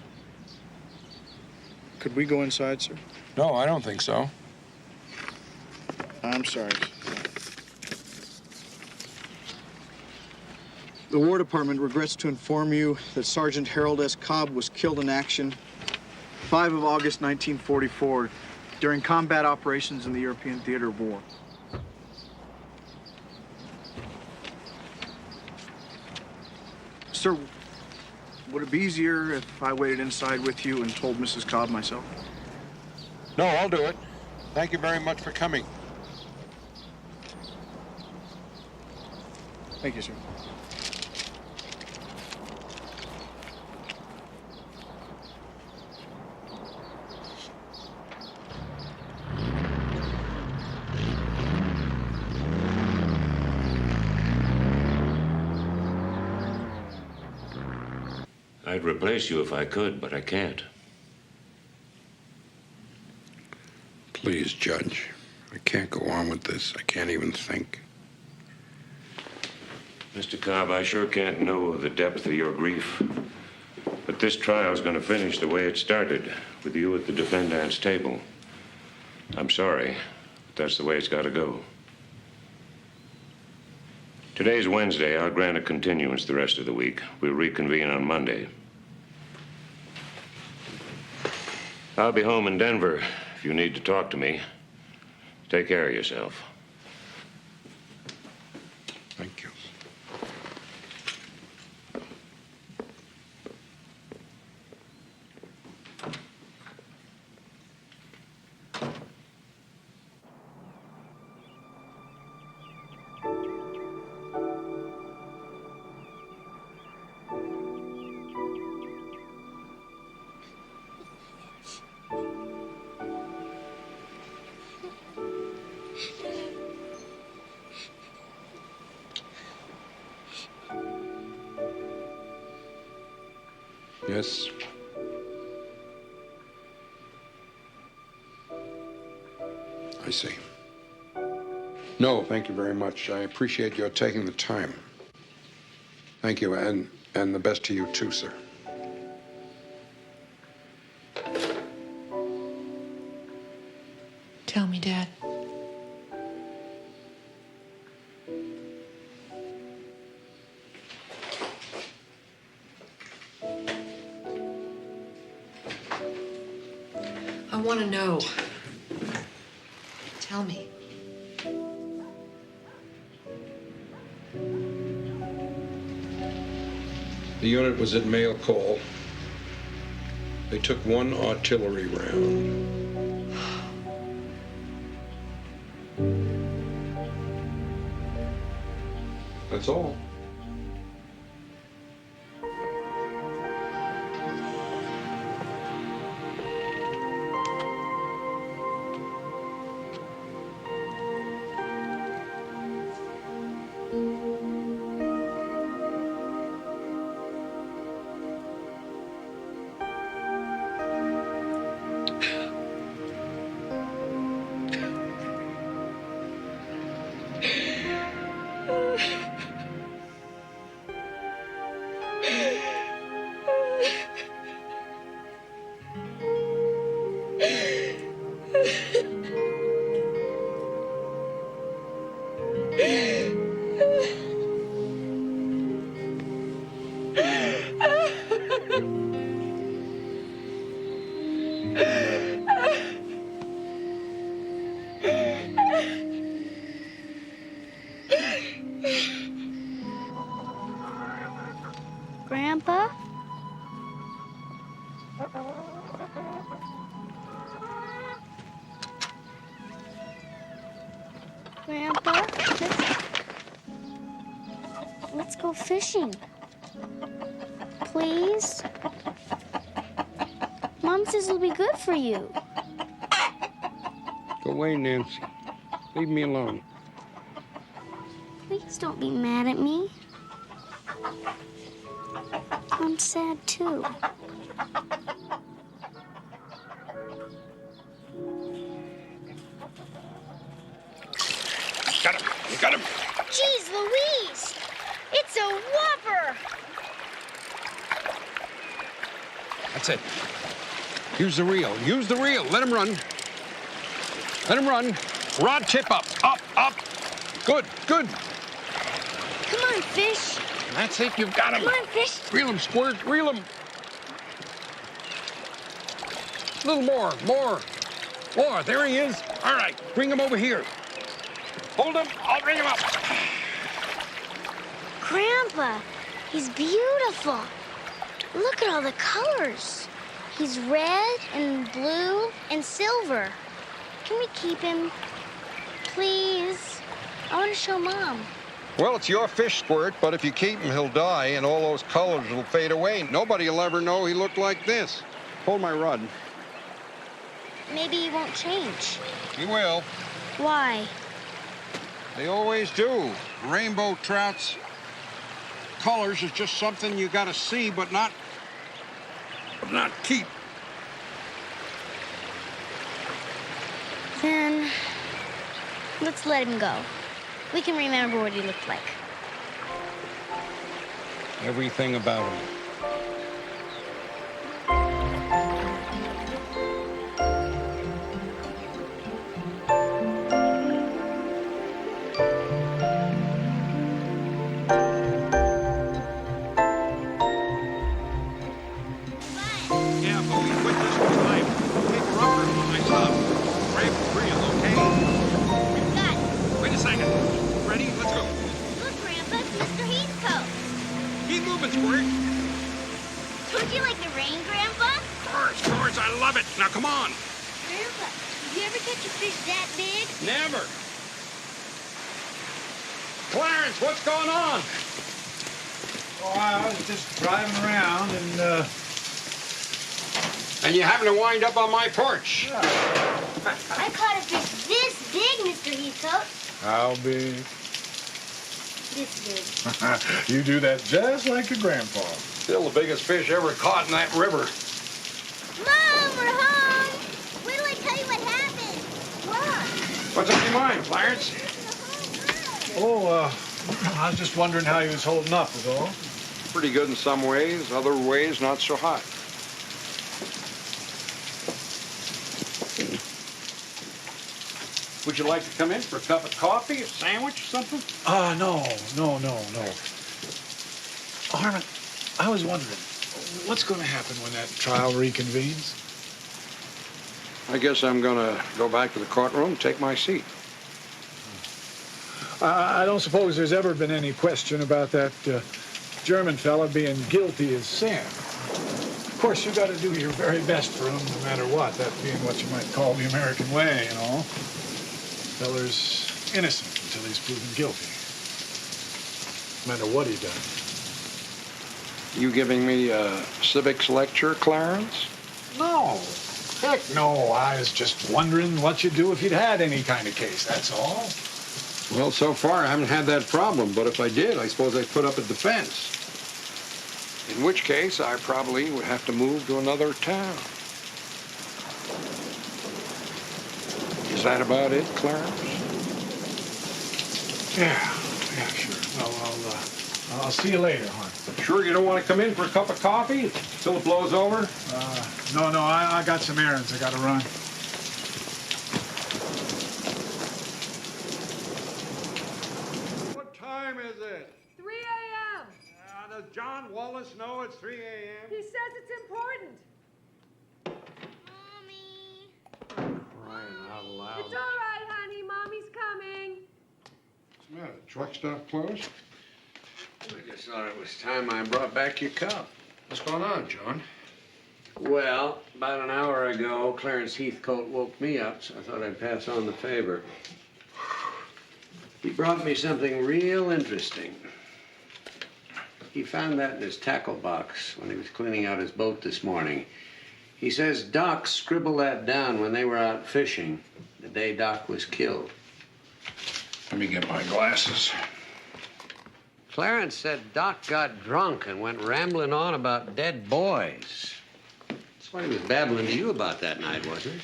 Could we go inside, sir? No, I don't think so. I'm sorry. The War Department regrets to inform you that Sergeant Harold S. Cobb was killed in action 5 of August 1944 during combat operations in the European theater of war. Sir, would it be easier if I waited inside with you and told Mrs. Cobb myself? No, I'll do it. Thank you very much for coming. Thank you, sir. I'd replace you if I could, but I can't. Please, Judge. I can't go on with this. I can't even think. Mr. Cobb, I sure can't know the depth of your grief. But this trial's going to finish the way it started, with you at the defendant's table. I'm sorry, but that's the way it's got to go. Today's Wednesday. I'll grant a continuance the rest of the week. We'll reconvene on Monday. I'll be home in Denver if you need to talk to me. Take care of yourself. Thank you. Yes. I see. No, thank you very much. I appreciate your taking the time. Thank you, and the best to you too, sir. Tell me, Dad. I want to know. Tell me. The unit was at mail call. They took one artillery round. That's all. Grandpa? Grandpa, let's go fishing. Please? Mom says it'll be good for you. Go away, Nancy. Leave me alone. Please don't be mad at me. I'm sad too. Got him. Jeez Louise! It's a whopper! That's it. Use the reel. Use the reel. Let him run. Let him run. Rod tip up. Up, up. Good, good. Come on, fish. That's it. You've got him. Come on, fish. Reel him, Squirt. Reel him. A little more. More. More. There he is. All right. Bring him over here. Hold him. I'll bring him up. Grandpa, he's beautiful. Look at all the colors. He's red and blue and silver. Can we keep him? Please. I want to show Mom. Well, it's your fish, Squirt, but if you keep him, he'll die, and all those colors will fade away. Nobody will ever know he looked like this. Hold my rod. Maybe he won't change. He will. Why? They always do. Rainbow trout's colors is just something you gotta see, but not keep. Then, let's let him go. We can remember what he looked like. Everything about him. Now, come on. Grandpa, did you ever catch a fish that big? Never. Clarence, what's going on? Oh, I was just driving around And you happen to wind up on my porch. I caught a fish this big, Mr. Heathcote. How big? This big. You do that just like your grandpa. Still the biggest fish ever caught in that river. Mom, we're home. Wait till I tell you what happened. What? What's on your mind, Clarence? I was just wondering how he was holding up, is all. Pretty good in some ways, other ways not so hot. Would you like to come in for a cup of coffee, a sandwich, or something? No. Harmon, I was wondering, what's going to happen when that trial reconvenes? I guess I'm going to go back to the courtroom and take my seat. I don't suppose there's ever been any question about that German fella being guilty as sin. Of course, you got to do your very best for him, no matter what, that being what you might call the American way, you know. Feller's innocent until he's proven guilty, no matter what he done. You giving me a civics lecture, Clarence? No. Heck no. I was just wondering what you'd do if you'd had any kind of case, that's all. Well, so far I haven't had that problem, but if I did, I suppose I'd put up a defense. In which case, I probably would have to move to another town. Is that about it, Clarence? Yeah, sure. Well, I'll see you later, hon. Sure you don't want to come in for a cup of coffee till it blows over? No, I got some errands I got to run. What time is it? 3 a.m. Does John Wallace know it's 3 a.m.? He says it's important. Crying out loud. It's all right, honey. Mommy's coming. What's the matter? Truck stop closed? I just thought it was time I brought back your cup. What's going on, John? Well, about an hour ago, Clarence Heathcote woke me up, so I thought I'd pass on the favor. He brought me something real interesting. He found that in his tackle box when he was cleaning out his boat this morning. He says Doc scribbled that down when they were out fishing, the day Doc was killed. Let me get my glasses. Clarence said Doc got drunk and went rambling on about dead boys. That's what he was babbling to you about that night, wasn't it?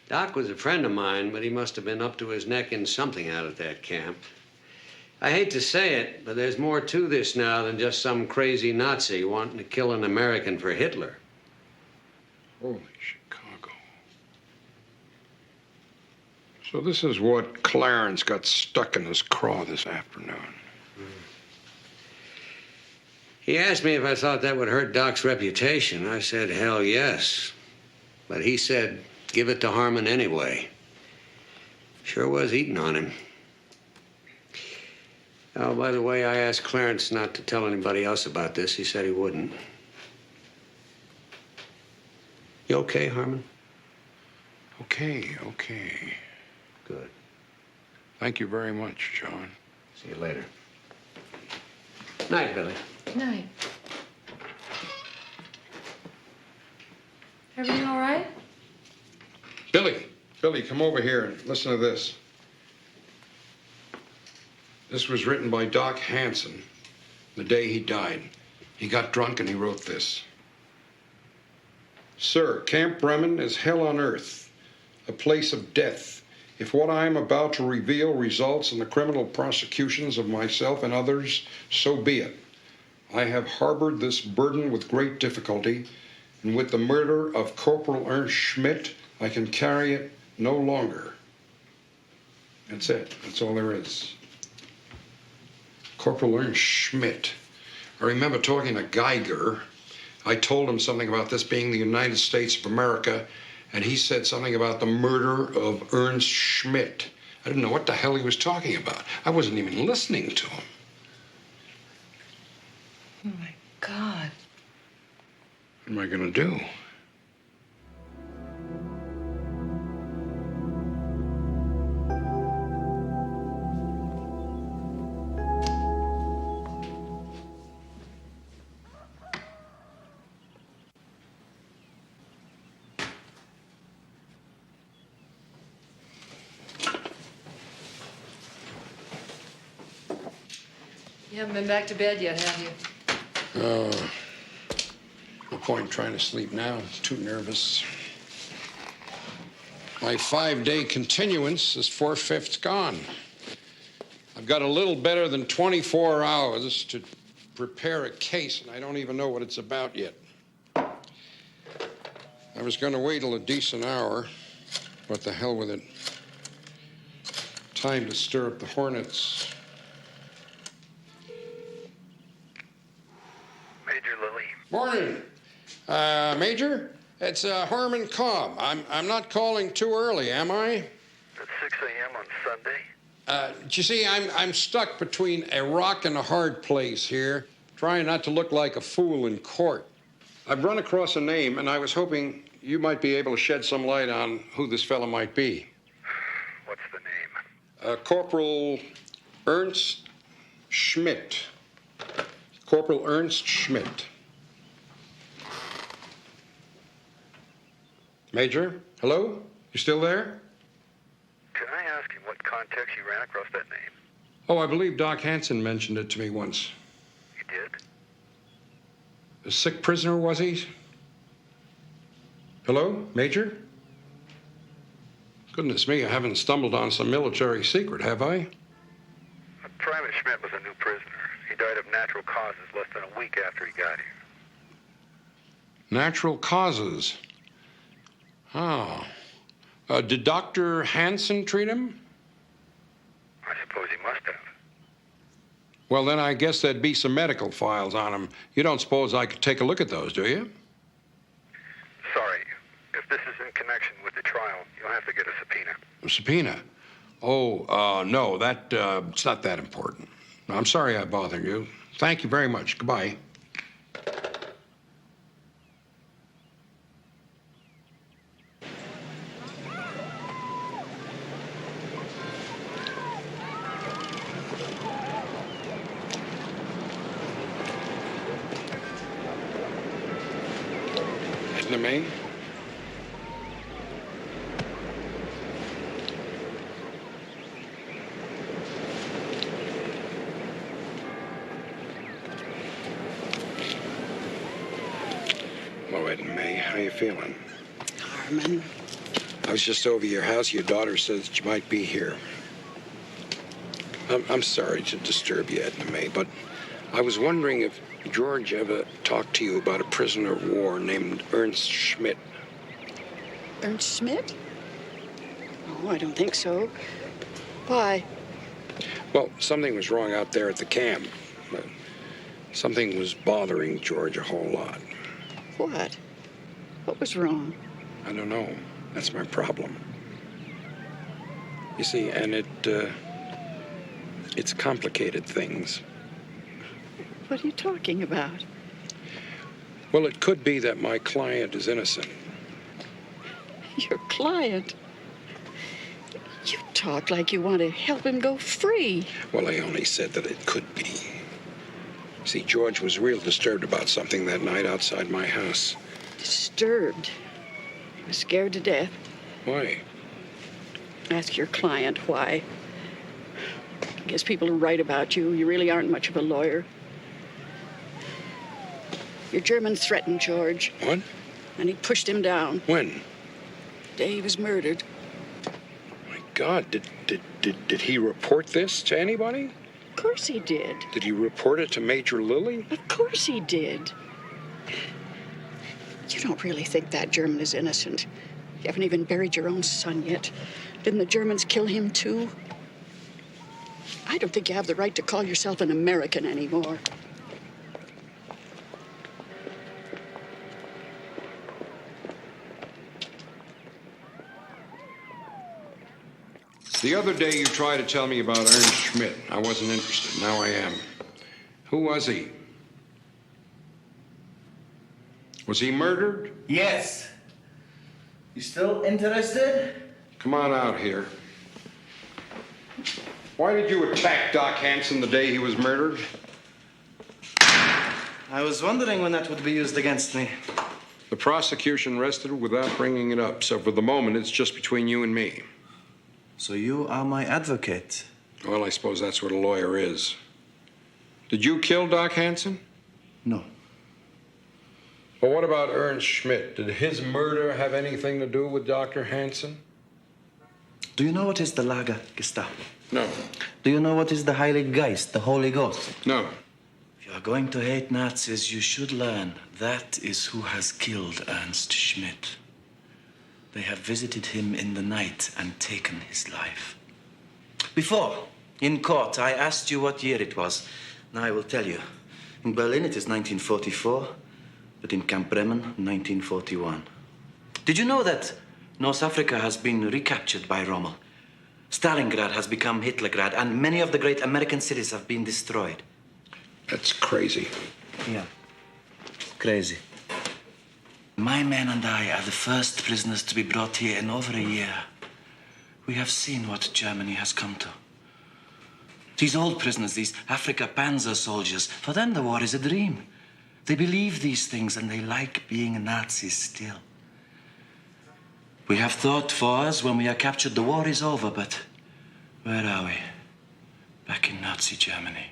Doc was a friend of mine, but he must have been up to his neck in something out at that camp. I hate to say it, but there's more to this now than just some crazy Nazi wanting to kill an American for Hitler. Holy Chicago. So this is what Clarence got stuck in his craw this afternoon. He asked me if I thought that would hurt Doc's reputation. I said, hell yes. But he said, give it to Harmon anyway. Sure was eating on him. Oh, by the way, I asked Clarence not to tell anybody else about this. He said he wouldn't. You okay, Harmon? Okay. Good. Thank you very much, John. See you later. Night, Billy. Good night. Everything all right? Billy, come over here and listen to this. This was written by Doc Hansen the day he died. He got drunk and he wrote this. Sir, Camp Bremen is hell on earth, a place of death. If what I am about to reveal results in the criminal prosecutions of myself and others, so be it. I have harbored this burden with great difficulty, and with the murder of Corporal Ernst Schmidt, I can carry it no longer. That's it. That's all there is. Corporal Ernst Schmidt. I remember talking to Geiger. I told him something about this being the United States of America, and he said something about the murder of Ernst Schmidt. I didn't know what the hell he was talking about. I wasn't even listening to him. Oh, my God. What am I going to do? You haven't been back to bed yet, have you? No point trying to sleep now. Too nervous. My 5-day continuance is 4/5 gone. I've got a little better than 24 hours to prepare a case, and I don't even know what it's about yet. I was going to wait till a decent hour, but the hell with it. Time to stir up the hornets. Major Lilly. Morning. Major, it's Harmon Cobb. I'm not calling too early, am I? At 6 a.m. on Sunday? You see, I'm stuck between a rock and a hard place here, trying not to look like a fool in court. I've run across a name, and I was hoping you might be able to shed some light on who this fellow might be. What's the name? Corporal Ernst Schmidt. Corporal Ernst Schmidt. Major, hello? You still there? Can I ask in what context you ran across that name? Oh, I believe Doc Hansen mentioned it to me once. You did? A sick prisoner, was he? Hello, Major? Goodness me, I haven't stumbled on some military secret, have I? Private Schmidt was a new prisoner. He died of natural causes less than a week after he got here. Natural causes. Oh. Did Dr. Hansen treat him? I suppose he must have. Well, then I guess there'd be some medical files on him. You don't suppose I could take a look at those, do you? Sorry. If this is in connection with the trial, you'll have to get a subpoena. A subpoena? Oh, no, it's not that important. I'm sorry I bothered you. Thank you very much. Goodbye. Edna May? Hello, Edna May. How you feeling? Harmon. I was just over your house. Your daughter says that you might be here. I'm sorry to disturb you, Edna May, but I was wondering if George ever talked to you about a prisoner of war named Ernst Schmidt. Ernst Schmidt? Oh, I don't think so. Why? Well, something was wrong out there at the camp. Something was bothering George a whole lot. What? What was wrong? I don't know. That's my problem. You see, and it's complicated things. What are you talking about? Well, it could be that my client is innocent. Your client? You talk like you want to help him go free. Well, I only said that it could be. See, George was real disturbed about something that night outside my house. Disturbed? I was scared to death. Why? Ask your client why. I guess people who write about you, you really aren't much of a lawyer. Your German threatened George. What? And he pushed him down. When? The day he was murdered. My God, did he report this to anybody? Of course he did. Did he report it to Major Lilly? Of course he did. You don't really think that German is innocent. You haven't even buried your own son yet. Didn't the Germans kill him too? I don't think you have the right to call yourself an American anymore. The other day you tried to tell me about Ernst Schmidt. I wasn't interested. Now I am. Who was he? Was he murdered? Yes. You still interested? Come on out here. Why did you attack Doc Hansen the day he was murdered? I was wondering when that would be used against me. The prosecution rested without bringing it up, so for the moment it's just between you and me. So you are my advocate? Well, I suppose that's what a lawyer is. Did you kill Doc Hansen? No. Well, what about Ernst Schmidt? Did his murder have anything to do with Dr. Hansen? Do you know what is the Lager Gestapo? No. Do you know what is the Heilige Geist, the Holy Ghost? No. If you are going to hate Nazis, you should learn that is who has killed Ernst Schmidt. They have visited him in the night and taken his life. Before, in court, I asked you what year it was. Now I will tell you. In Berlin, it is 1944, but in Camp Bremen, 1941. Did you know that North Africa has been recaptured by Rommel? Stalingrad has become Hitlergrad, and many of the great American cities have been destroyed. That's crazy. Yeah, crazy. My men and I are the first prisoners to be brought here in over a year. We have seen what Germany has come to. These old prisoners, these Afrika Panzer soldiers, for them the war is a dream. They believe these things and they like being Nazis still. We have thought for us when we are captured the war is over, but where are we? Back in Nazi Germany.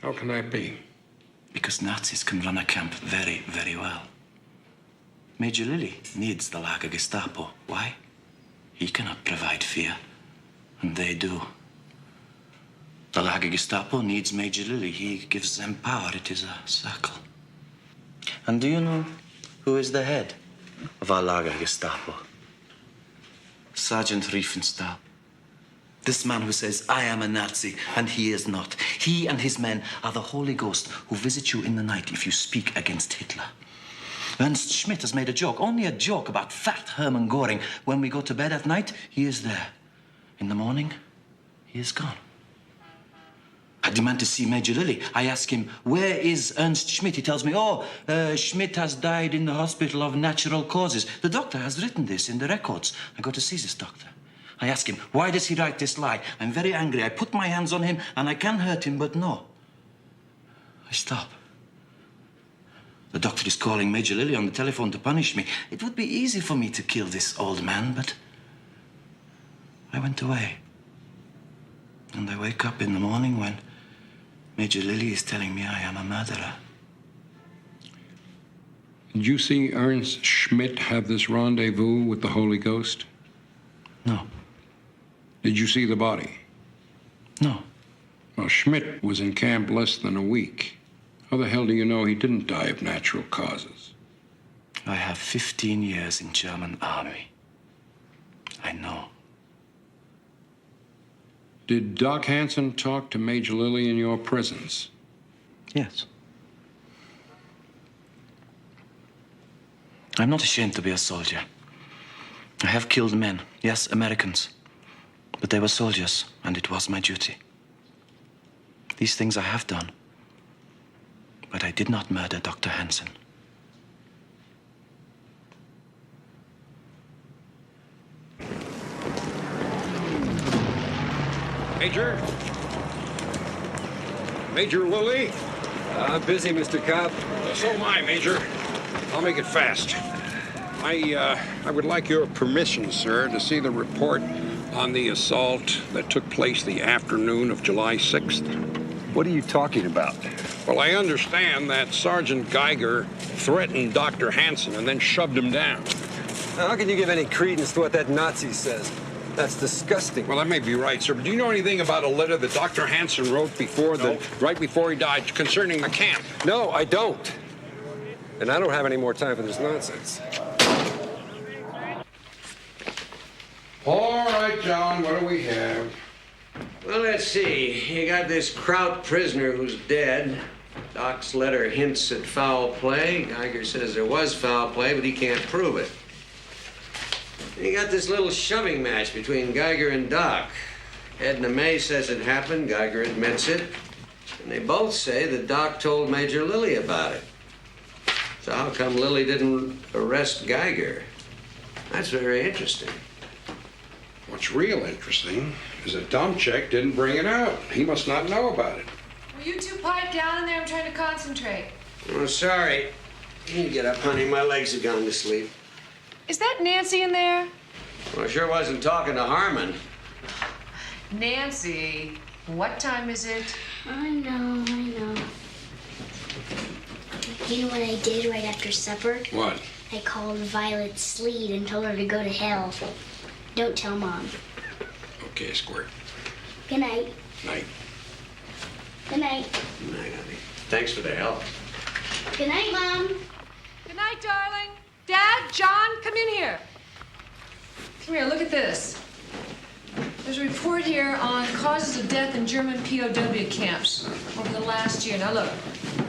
How can that be? Because Nazis can run a camp very, very well. Major Lilly needs the Lager Gestapo. Why? He cannot provide fear, and they do. The Lager Gestapo needs Major Lilly. He gives them power. It is a circle. And do you know who is the head of our Lager Gestapo? Sergeant Riefenstahl. This man who says, I am a Nazi, and he is not. He and his men are the Holy Ghost who visit you in the night if you speak against Hitler. Ernst Schmidt has made a joke, only a joke, about fat Hermann Göring. When we go to bed at night, he is there. In the morning, he is gone. I demand to see Major Lilly. I ask him, where is Ernst Schmidt? He tells me, Schmidt has died in the hospital of natural causes. The doctor has written this in the records. I go to see this doctor. I ask him, why does he write this lie? I'm very angry. I put my hands on him, and I can hurt him, but no. I stop. The doctor is calling Major Lilly on the telephone to punish me. It would be easy for me to kill this old man, but I went away. And I wake up in the morning when Major Lilly is telling me I am a murderer. Did you see Ernst Schmidt have this rendezvous with the Holy Ghost? No. Did you see the body? No. Well, Schmidt was in camp less than a week. How the hell do you know he didn't die of natural causes? I have 15 years in German army. I know. Did Doc Hansen talk to Major Lilly in your presence? Yes. I'm not ashamed to be a soldier. I have killed men, yes, Americans. But they were soldiers, and it was my duty. These things I have done. But I did not murder Dr. Hansen. Major? Major Lilly? I'm busy, Mr. Cobb. So am I, Major. I'll make it fast. I would like your permission, sir, to see the report on the assault that took place the afternoon of July 6th. What are you talking about? Well, I understand that Sergeant Geiger threatened Dr. Hansen and then shoved him down. How can you give any credence to what that Nazi says? That's disgusting. Well, that may be right, sir, but do you know anything about a letter that Dr. Hansen wrote right before he died concerning the camp? No, I don't. And I don't have any more time for this nonsense. All right, John, what do we have? Well, let's see. You got this Kraut prisoner who's dead. Doc's letter hints at foul play. Geiger says there was foul play, but he can't prove it. And you got this little shoving match between Geiger and Doc. Edna May says it happened. Geiger admits it. And they both say that Doc told Major Lilly about it. So how come Lilly didn't arrest Geiger? That's very interesting. What's real interesting is that Domchek didn't bring it out. He must not know about it. Will you two pipe down in there? I'm trying to concentrate. Oh, sorry. You can get up, honey. My legs have gone to sleep. Is that Nancy in there? Well, I sure wasn't talking to Harmon. Nancy, what time is it? I know. You know what I did right after supper? What? I called Violet Sleet and told her to go to hell. Don't tell Mom. Okay, Squirt. Good night. Night. Good night. Good night, honey. Thanks for the help. Good night, Mom. Good night, darling. Dad, John, come in here. Come here, look at this. There's a report here on causes of death in German POW camps over the last year. Now look,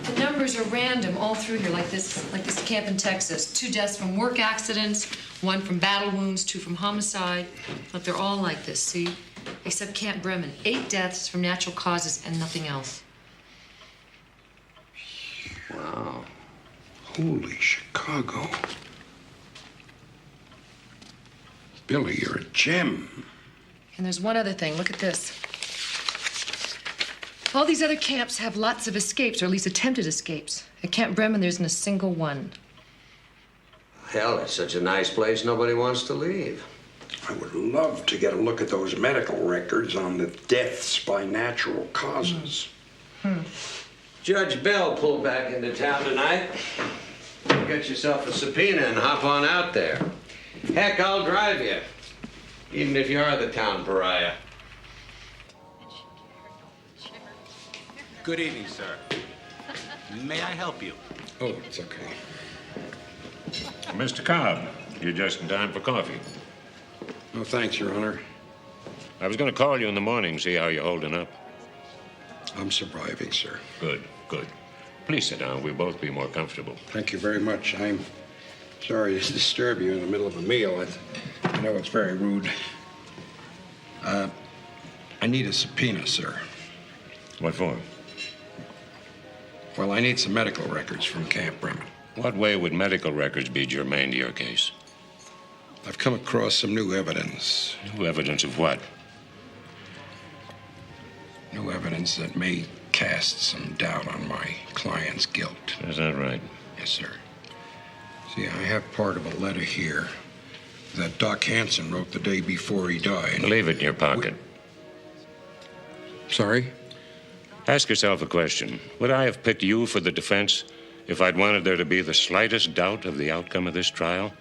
the numbers are random all through here, like this camp in Texas. 2 deaths from work accidents, 1 from battle wounds, 2 from homicide. Look, they're all like this, see? Except Camp Bremen. 8 deaths from natural causes and nothing else. Wow. Holy Chicago. Billy, you're a gem. And there's one other thing. Look at this. All these other camps have lots of escapes, or at least attempted escapes. At Camp Bremen, there isn't a single one. Hell, it's such a nice place, nobody wants to leave. I would love to get a look at those medical records on the deaths by natural causes. Judge Bell pulled back into town tonight. Get yourself a subpoena and hop on out there. Heck, I'll drive you, even if you are the town pariah. Good evening, sir. May I help you? Oh, it's okay. Mr. Cobb, you're just in time for coffee. No, thanks, Your Honor. I was going to call you in the morning, see how you're holding up. I'm surviving, sir. Good, good. Please sit down. We'll both be more comfortable. Thank you very much. I'm sorry to disturb you in the middle of a meal. I know it's very rude. I need a subpoena, sir. What for? Well, I need some medical records from Camp Bremen. What way would medical records be germane to your case? I've come across some new evidence. New evidence of what? New evidence that may cast some doubt on my client's guilt. Is that right? Yes, sir. See, I have part of a letter here that Doc Hansen wrote the day before he died. Leave it in your pocket. Sorry? Ask yourself a question. Would I have picked you for the defense if I'd wanted there to be the slightest doubt of the outcome of this trial?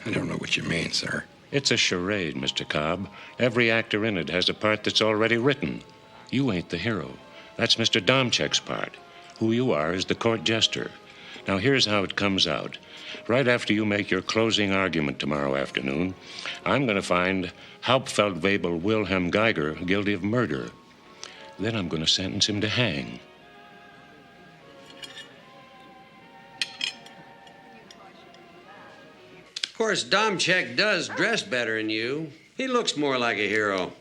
I don't know what you mean, sir. It's a charade, Mr. Cobb. Every actor in it has a part that's already written. You ain't the hero. That's Mr. Domchek's part. Who you are is the court jester. Now, here's how it comes out. Right after you make your closing argument tomorrow afternoon, I'm going to find Hauptfeldwebel Wilhelm Geiger guilty of murder. Then I'm going to sentence him to hang. Of course, Domchek does dress better than you. He looks more like a hero.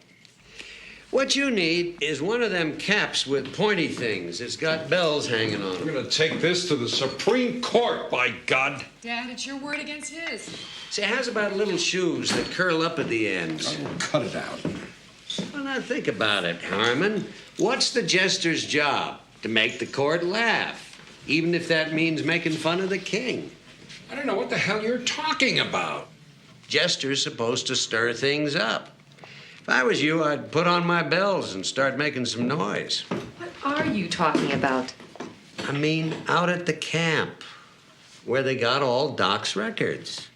What you need is one of them caps with pointy things. It's got bells hanging on them. We're going to take this to the Supreme Court, by God. Dad, it's your word against his. See, how's about little shoes that curl up at the ends? Oh, cut it out. Well, now think about it, Harmon. What's the jester's job? To make the court laugh, even if that means making fun of the king. I don't know what the hell you're talking about. Jester's supposed to stir things up. If I was you, I'd put on my bells and start making some noise. What are you talking about? I mean, out at the camp, where they got all Doc's records.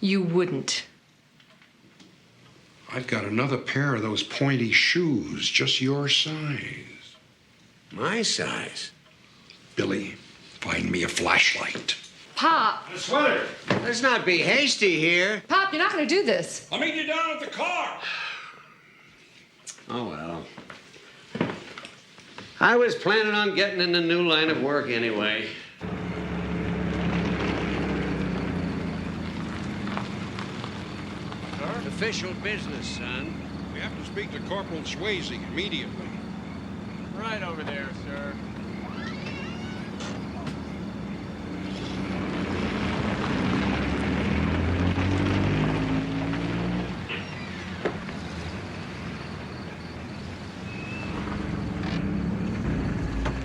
You wouldn't. I've got another pair of those pointy shoes, just your size. My size? Billy, find me a flashlight. Pop! A sweater! Let's not be hasty here. Pop, you're not going to do this. I'll meet you down at the car. Oh, well. I was planning on getting in a new line of work anyway. Official business, son. We have to speak to Corporal Swayze immediately. Right over there, sir.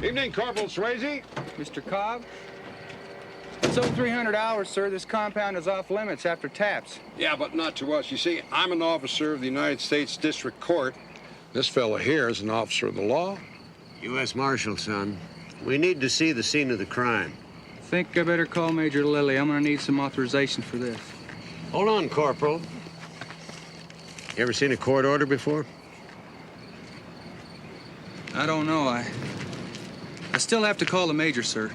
Evening, Corporal Swayze. Mr. Cobb? It's over 300 hours, sir. This compound is off limits after taps. Yeah, but not to us. You see, I'm an officer of the United States District Court. This fella here is an officer of the law. U.S. Marshal, son. We need to see the scene of the crime. I think I better call Major Lilly. I'm gonna need some authorization for this. Hold on, Corporal. You ever seen a court order before? I don't know. I still have to call the Major, sir.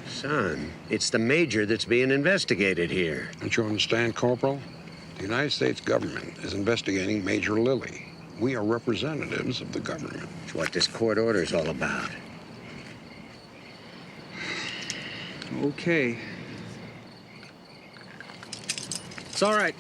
Son, it's the Major that's being investigated here. Don't you understand, Corporal? The United States government is investigating Major Lilly. We are representatives of the government. It's what this court order is all about. Okay. It's all right.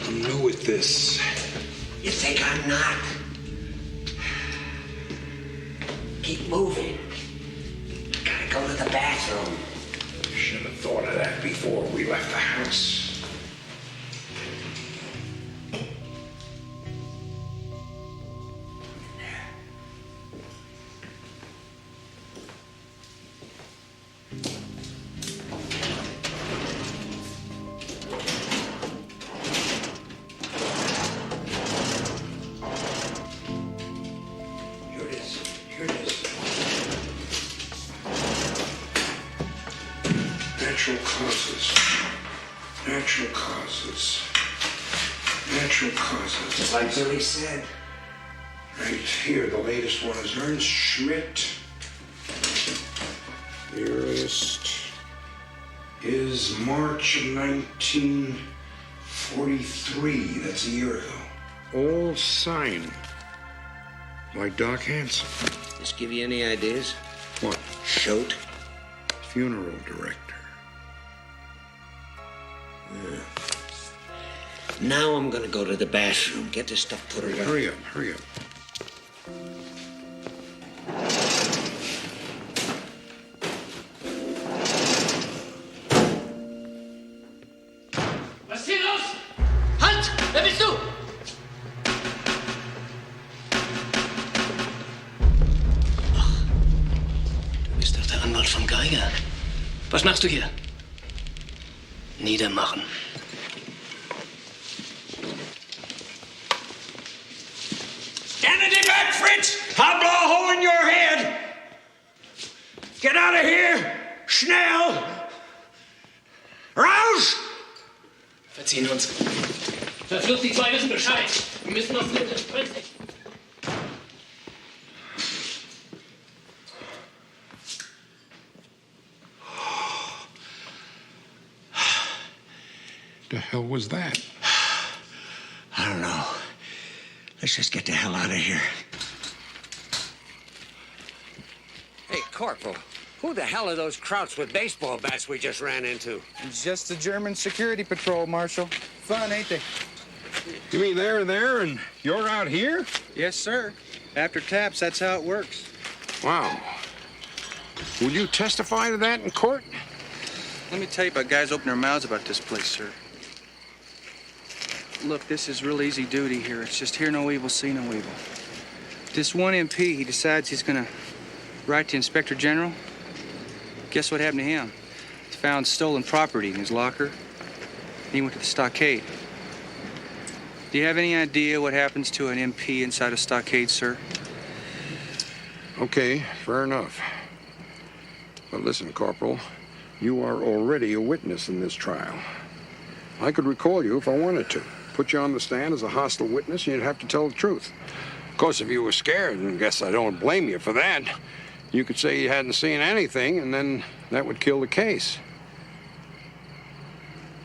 I'm new at this. You think I'm not? Keep moving. Gotta go to the bathroom. Should have thought of that before we left the house. Natural causes. Natural causes. Natural causes. Just like Billy said. Right here, the latest one is Ernst Schmidt. The earliest is March of 1943. That's a year ago. All signed by Doc Hansen. This give you any ideas? What? Shote? Funeral director. Yeah. Now I'm gonna go to the bathroom. Get this stuff put away. Hurry up, hurry up. Was ist hier los? Halt! Wer bist du? Ach, du bist doch der Anwalt von Geiger. Was machst du hier? Niedermachen. Stand in the back, Fritz! I'll blow a hole in your head! Get out of here! Schnell! Raus! Verziehen uns. Verflucht, die zwei wissen Bescheid. Wir müssen das sprechen. The hell was that? I don't know. Let's just get the hell out of here. Hey, Corporal, who the hell are those krauts with baseball bats we just ran into? It's just the German security patrol, Marshal. Fun, ain't they? You mean they're there and you're out here? Yes, sir. After taps, that's how it works. Wow. Will you testify to that in court? Let me tell you about guys opening their mouths about this place, sir. Look, this is real easy duty here. It's just hear no evil, see no evil. This one MP, he decides he's gonna write to Inspector General. Guess what happened to him? He found stolen property in his locker. He went to the stockade. Do you have any idea what happens to an MP inside a stockade, sir? Okay, fair enough. But listen, Corporal, you are already a witness in this trial. I could recall you if I wanted to. Put you on the stand as a hostile witness, and you'd have to tell the truth. Of course, if you were scared, and I guess I don't blame you for that, you could say you hadn't seen anything, and then that would kill the case.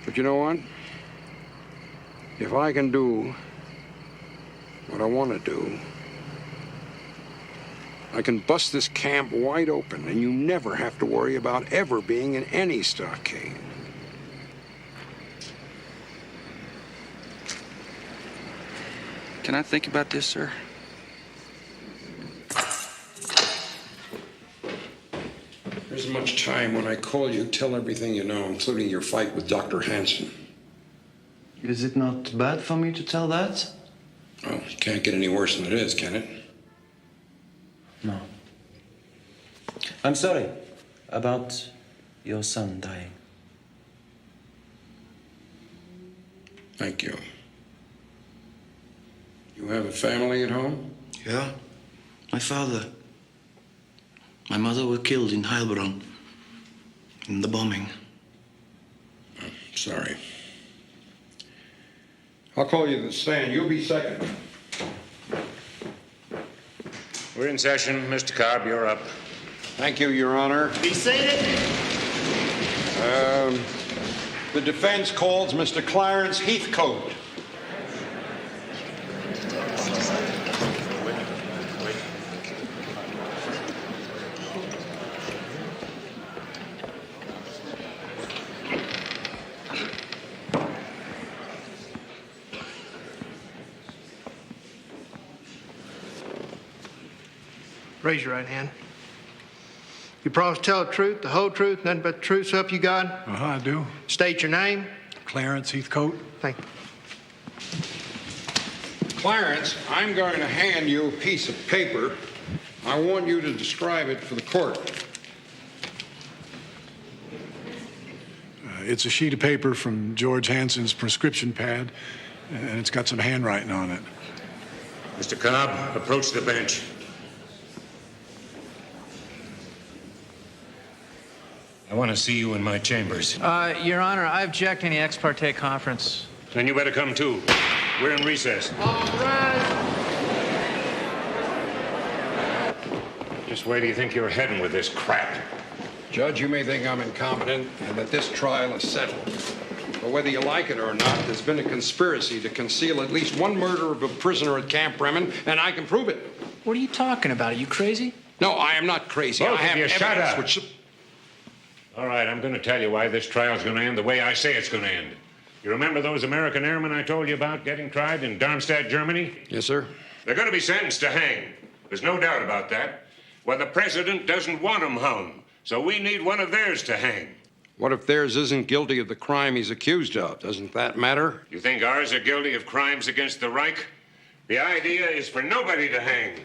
But you know what? If I can do what I want to do, I can bust this camp wide open, and you never have to worry about ever being in any stockade. Can I think about this, sir? There isn't much time. When I call you, tell everything you know, including your fight with Dr. Hansen. Is it not bad for me to tell that? Oh, it can't get any worse than it is, can it? No. I'm sorry about your son dying. Thank you. You have a family at home? Yeah. My father. My mother were killed in Heilbronn. In the bombing. Oh, sorry. I'll call you to the stand. You'll be second. We're in session. Mr. Cobb, you're up. Thank you, Your Honor. Be seated. The defense calls Mr. Clarence Heathcote. Raise your right hand. You promise to tell the truth, the whole truth, nothing but the truth, so help you God? Uh-huh, I do. State your name. Clarence Heathcote. Thank you. Clarence, I'm going to hand you a piece of paper. I want you to describe it for the court. It's a sheet of paper from George Hansen's prescription pad, and it's got some handwriting on it. Mr. Cobb, approach the bench. I want to see you in my chambers. Your Honor, I object to any ex parte conference. Then you better come too. We're in recess. All right. Just where do you think you're heading with this crap? Judge, you may think I'm incompetent and that this trial is settled. But whether you like it or not, there's been a conspiracy to conceal at least one murder of a prisoner at Camp Bremen, and I can prove it. What are you talking about? Are you crazy? No, I am not crazy. Both I have of you, shut evidence up. which... All right, I'm going to tell you why this trial's going to end the way I say it's going to end. You remember those American airmen I told you about getting tried in Darmstadt, Germany? Yes, sir. They're going to be sentenced to hang. There's no doubt about that. Well, the president doesn't want them hung, so we need one of theirs to hang. What if theirs isn't guilty of the crime he's accused of? Doesn't that matter? You think ours are guilty of crimes against the Reich? The idea is for nobody to hang.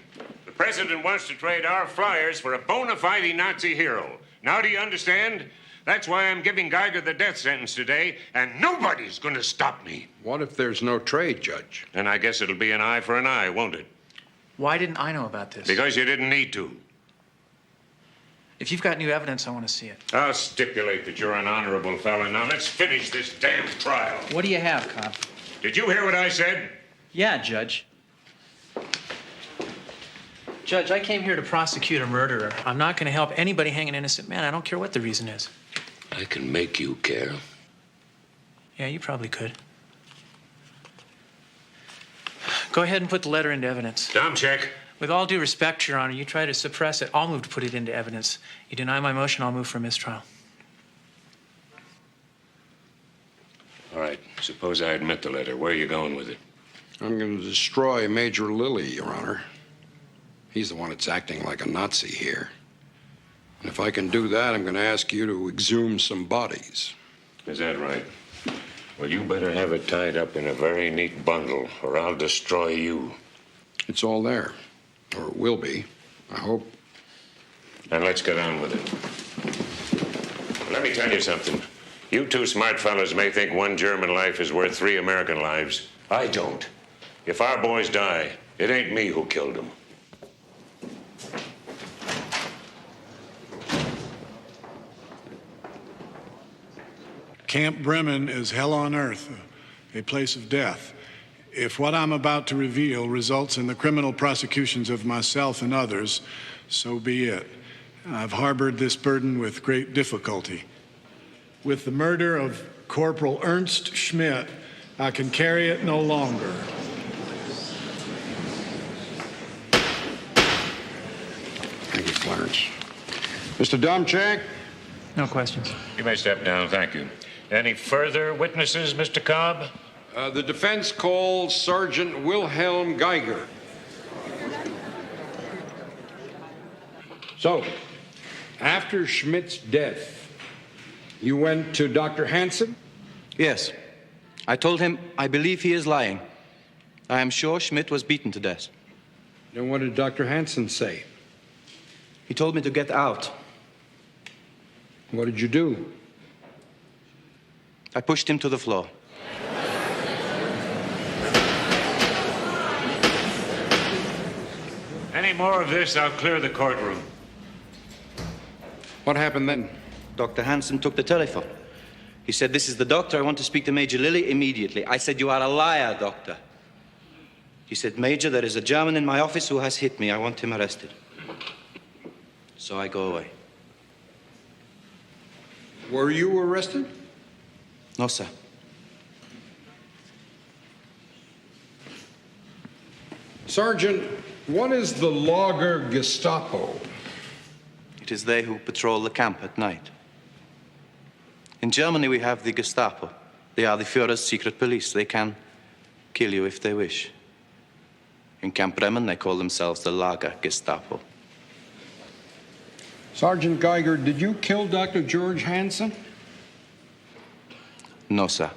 The president wants to trade our flyers for a bona fide Nazi hero. Now do you understand? That's why I'm giving Geiger the death sentence today, and nobody's going to stop me. What if there's no trade, Judge? And I guess it'll be an eye for an eye, won't it? Why didn't I know about this? Because you didn't need to. If you've got new evidence, I want to see it. I'll stipulate that you're an honorable fellow. Now let's finish this damn trial. What do you have, cop? Did you hear what I said? Yeah, Judge. Judge, I came here to prosecute a murderer. I'm not going to help anybody hang an innocent man. I don't care what the reason is. I can make you care. Yeah, you probably could. Go ahead and put the letter into evidence. Dumb check. With all due respect, Your Honor, you try to suppress it. I'll move to put it into evidence. You deny my motion, I'll move for mistrial. All right. Suppose I admit the letter. Where are you going with it? I'm going to destroy Major Lilly, Your Honor. He's the one that's acting like a Nazi here. And if I can do that, I'm going to ask you to exhume some bodies. Is that right? Well, you better have it tied up in a very neat bundle, or I'll destroy you. It's all there. Or it will be. I hope. And let's get on with it. Let me tell you something. You two smart fellas may think one German life is worth 3 American lives. I don't. If our boys die, it ain't me who killed them. Camp Bremen is hell on earth, a place of death. If what I'm about to reveal results in the criminal prosecutions of myself and others, so be it. I've harbored this burden with great difficulty. With the murder of Corporal Ernst Schmidt, I can carry it no longer. Thank you, Clarence. Mr. Domchak? No questions. You may step down, thank you. Any further witnesses, Mr. Cobb? The defense calls Sergeant Wilhelm Geiger. So, after Schmidt's death, you went to Dr. Hansen? Yes. I told him I believe he is lying. I am sure Schmidt was beaten to death. Then what did Dr. Hansen say? He told me to get out. What did you do? I pushed him to the floor. Any more of this, I'll clear the courtroom. What happened then? Dr. Hansen took the telephone. He said, "This is the doctor. I want to speak to Major Lilly immediately." I said, "You are a liar, doctor." He said, "Major, there is a German in my office who has hit me. I want him arrested." So I go away. Were you arrested? No, sir. Sergeant, what is the Lager Gestapo? It is they who patrol the camp at night. In Germany, we have the Gestapo. They are the Führer's secret police. They can kill you if they wish. In Camp Bremen, they call themselves the Lager Gestapo. Sergeant Geiger, did you kill Dr. George Hansen? No, sir.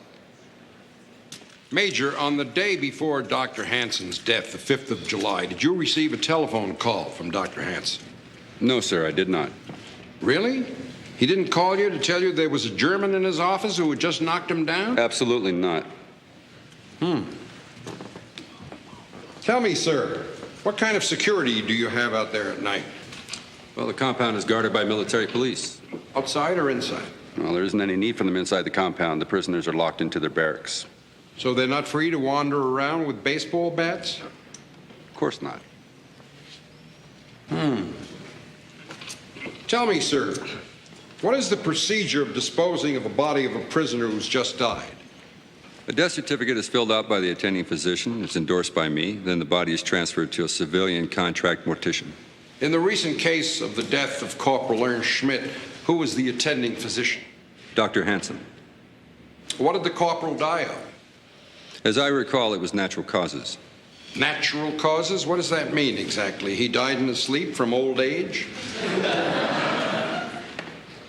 Major, on the day before Dr. Hansen's death, the 5th of July, did you receive a telephone call from Dr. Hansen? No, sir, I did not. Really? He didn't call you to tell you there was a German in his office who had just knocked him down? Absolutely not. Tell me, sir, what kind of security do you have out there at night? Well, the compound is guarded by military police. Outside or inside? Well, there isn't any need for them inside the compound. The prisoners are locked into their barracks. So they're not free to wander around with baseball bats? Of course not. Tell me, sir, what is the procedure of disposing of a body of a prisoner who's just died? A death certificate is filled out by the attending physician. It's endorsed by me. Then the body is transferred to a civilian contract mortician. In the recent case of the death of Corporal Ernst Schmidt, who was the attending physician? Dr. Hansen. What did the corporal die of? As I recall, it was natural causes. Natural causes? What does that mean exactly? He died in his sleep from old age? The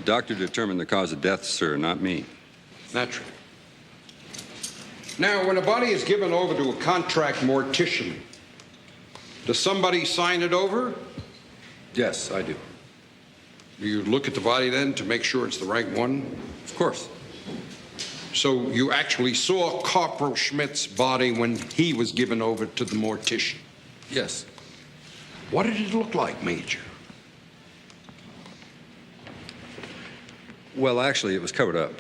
doctor determined the cause of death, sir, not me. Natural. Now, when a body is given over to a contract mortician, does somebody sign it over? Yes, I do. Do you look at the body then to make sure it's the right one? Of course. So you actually saw Corporal Schmidt's body when he was given over to the mortician? Yes. What did it look like, Major? Well, actually, it was covered up.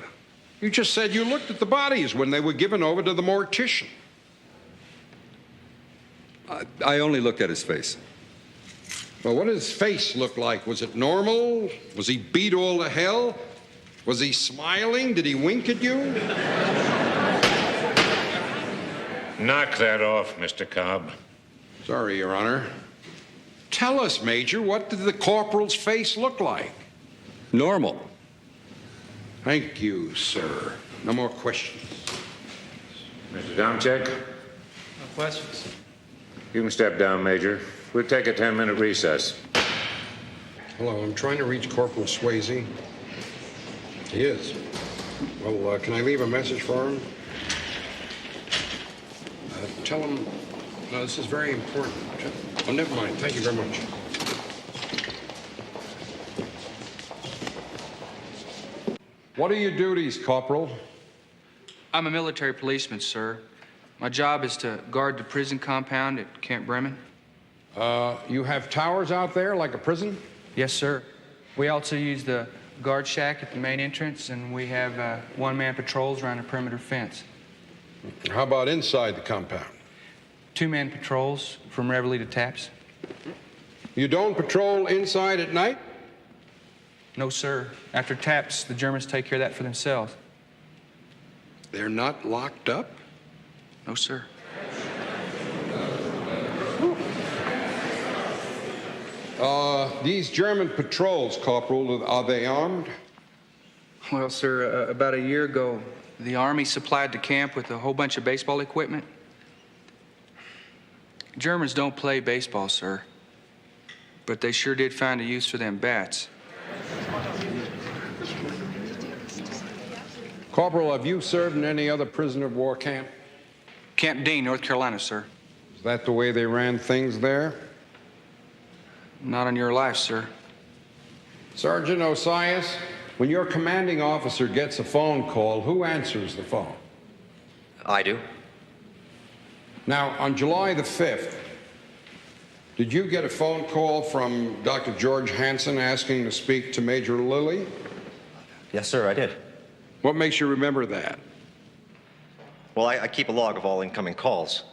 You just said you looked at the bodies when they were given over to the mortician. I only looked at his face. Well, what did his face look like? Was it normal? Was he beat all to hell? Was he smiling? Did he wink at you? Knock that off, Mr. Cobb. Sorry, Your Honor. Tell us, Major, what did the corporal's face look like? Normal. Thank you, sir. No more questions. Mr. Domchek? No questions. You can step down, Major. We'll take a 10-minute recess. Hello, I'm trying to reach Corporal Swayze. He is. Well, can I leave a message for him? Tell him, no, this is very important. Oh, never mind. Thank you very much. What are your duties, Corporal? I'm a military policeman, sir. My job is to guard the prison compound at Camp Bremen. You have towers out there like a prison? Yes, sir. We also use the guard shack at the main entrance, and we have one-man patrols around the perimeter fence. How about inside the compound? Two-man patrols from Reveille to Taps. You don't patrol inside at night? No, sir. After Taps, the Germans take care of that for themselves. They're not locked up? No, sir. These German patrols, Corporal, are they armed? Well, sir, about a year ago, the Army supplied the camp with a whole bunch of baseball equipment. Germans don't play baseball, sir, but they sure did find a use for them bats. Corporal, have you served in any other prisoner of war camp? Camp Dean, North Carolina, sir. Is that the way they ran things there? Not on your life, sir. Sergeant Osias, when your commanding officer gets a phone call, who answers the phone? I do. Now, on July the 5th, did you get a phone call from Dr. George Hansen asking to speak to Major Lilly? Yes, sir, I did. What makes you remember that? Well, I keep a log of all incoming calls.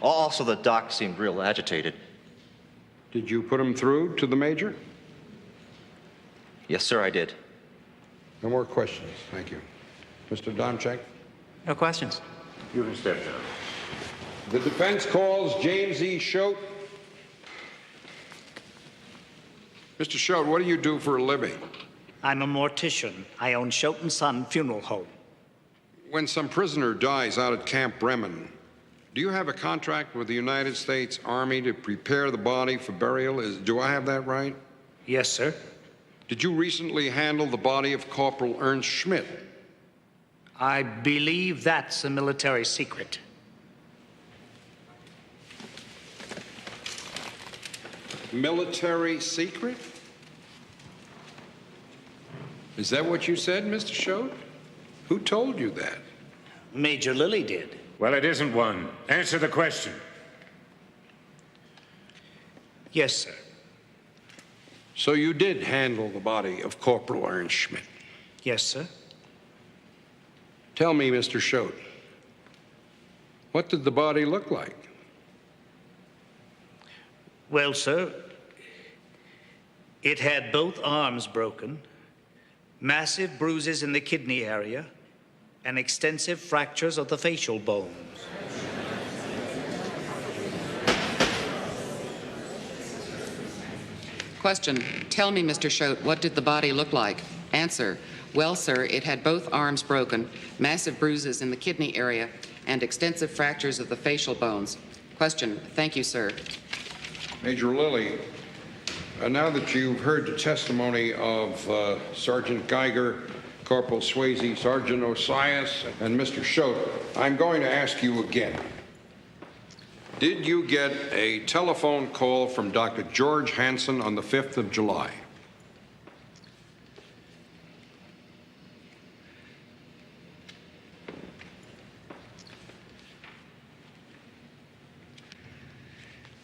Also, the doc seemed real agitated. Did you put him through to the Major? Yes, sir, I did. No more questions. Thank you. Mr. Domchek? No questions. You can step down. The defense calls James E. Schote. Mr. Schote, what do you do for a living? I'm a mortician. I own Schote & Son Funeral Home. When some prisoner dies out at Camp Bremen, do you have a contract with the United States Army to prepare the body for burial? Do I have that right? Yes, sir. Did you recently handle the body of Corporal Ernst Schmidt? I believe that's a military secret. Military secret? Is that what you said, Mr. Schote? Who told you that? Major Lilly did. Well, it isn't one. Answer the question. Yes, sir. So you did handle the body of Corporal Ernst Schmidt? Yes, sir. Tell me, Mr. Schote, what did the body look like? Well, sir, it had both arms broken, massive bruises in the kidney area, and extensive fractures of the facial bones. Question. Tell me, Mr. Schote, what did the body look like? Answer. Well, sir, it had both arms broken, massive bruises in the kidney area, and extensive fractures of the facial bones. Question. Thank you, sir. Major Lilly, now that you've heard the testimony of Sergeant Geiger, Corporal Swayze, Sergeant Osias, and Mr. Schote, I'm going to ask you again. Did you get a telephone call from Dr. George Hansen on the 5th of July?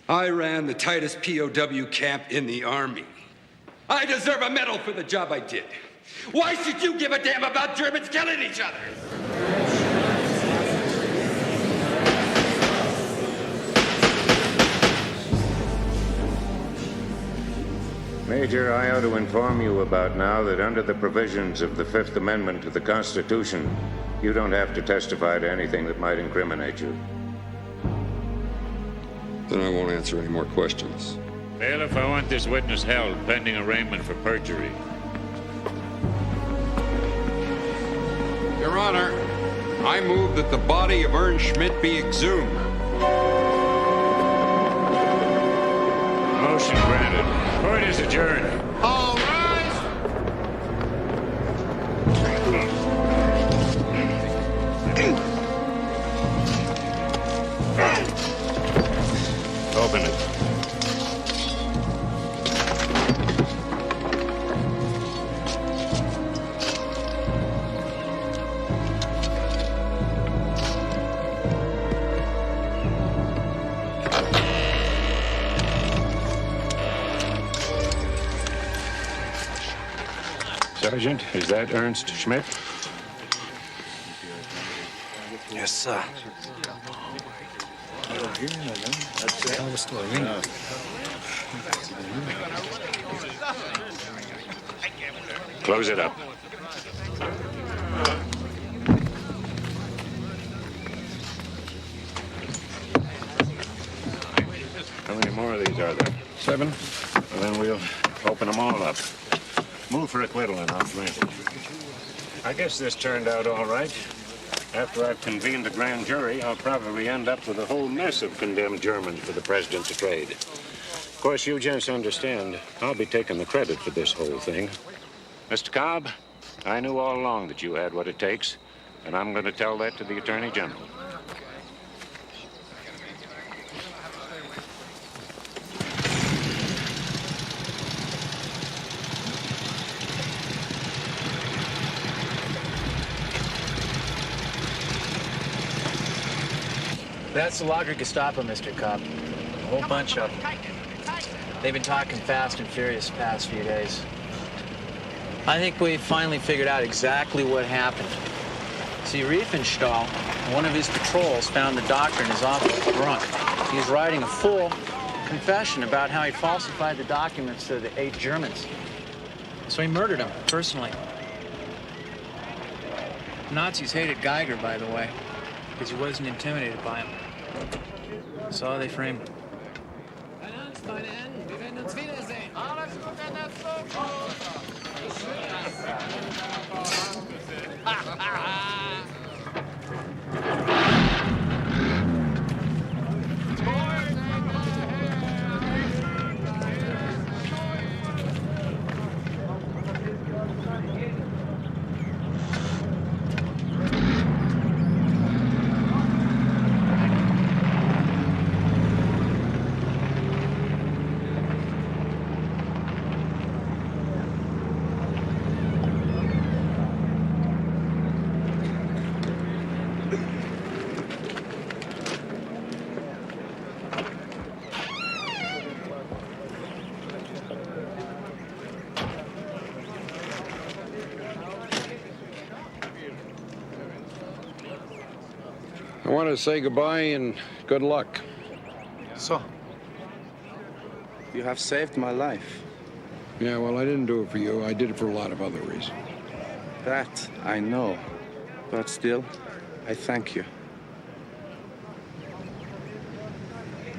I ran the tightest POW camp in the Army. I deserve a medal for the job I did. Why should you give a damn about Germans killing each other? Major, I ought to inform you about now that under the provisions of the Fifth Amendment to the Constitution, you don't have to testify to anything that might incriminate you. Then I won't answer any more questions. Bailiff, I want this witness held pending arraignment for perjury. Your Honor, I move that the body of Ernst Schmidt be exhumed. Motion granted. Court is adjourned. All rise. Open it. Sergeant, is that Ernst Schmidt? Yes, sir. Close it up. How many more of these are there? 7. Well, then we'll open them all up. Move for acquittal and I'll grant it. I guess this turned out all right. After I've convened the grand jury, I'll probably end up with a whole mess of condemned Germans for the president to trade. Of course, you gents understand, I'll be taking the credit for this whole thing. Mr. Cobb, I knew all along that you had what it takes, and I'm going to tell that to the Attorney General. That's the Lager Gestapo, Mr. Cobb. A whole bunch of them. They've been talking fast and furious the past few days. I think we finally figured out exactly what happened. See, Riefenstahl, one of his patrols, found the doctor in his office drunk. He was writing a full confession about how he falsified the documents to the 8 Germans. So he murdered him, personally. Nazis hated Geiger, by the way, because he wasn't intimidated by him. So they framed him. I want to say goodbye and good luck. So, you have saved my life. Yeah, well, I didn't do it for you. I did it for a lot of other reasons. That I know. But still, I thank you.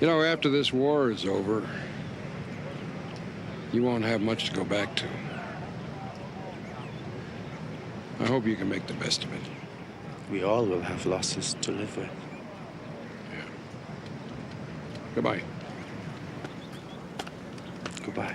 You know, after this war is over, you won't have much to go back to. I hope you can make the best of it. We all will have losses to live with. Yeah. Goodbye. Goodbye.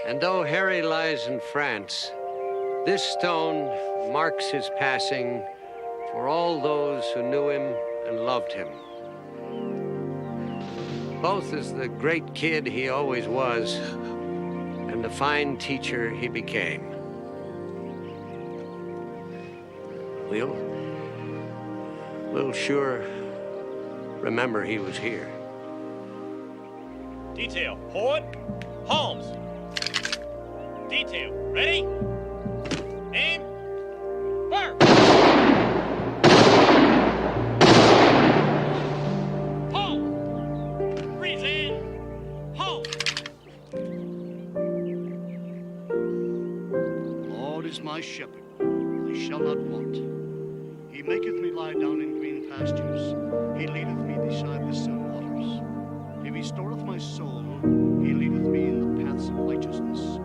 And though Harry lies in France, this stone marks his passing for all those who knew him and loved him. Both as the great kid he always was and the fine teacher he became. We'll sure remember he was here. Detail, forward, Holmes. Detail, ready? Aim, fire! Hold! Freeze in, hold! Lord is my shepherd, I shall not want. He maketh me lie down in green pastures. He leadeth me beside the still waters. He restoreth my soul. He leadeth me in the paths of righteousness.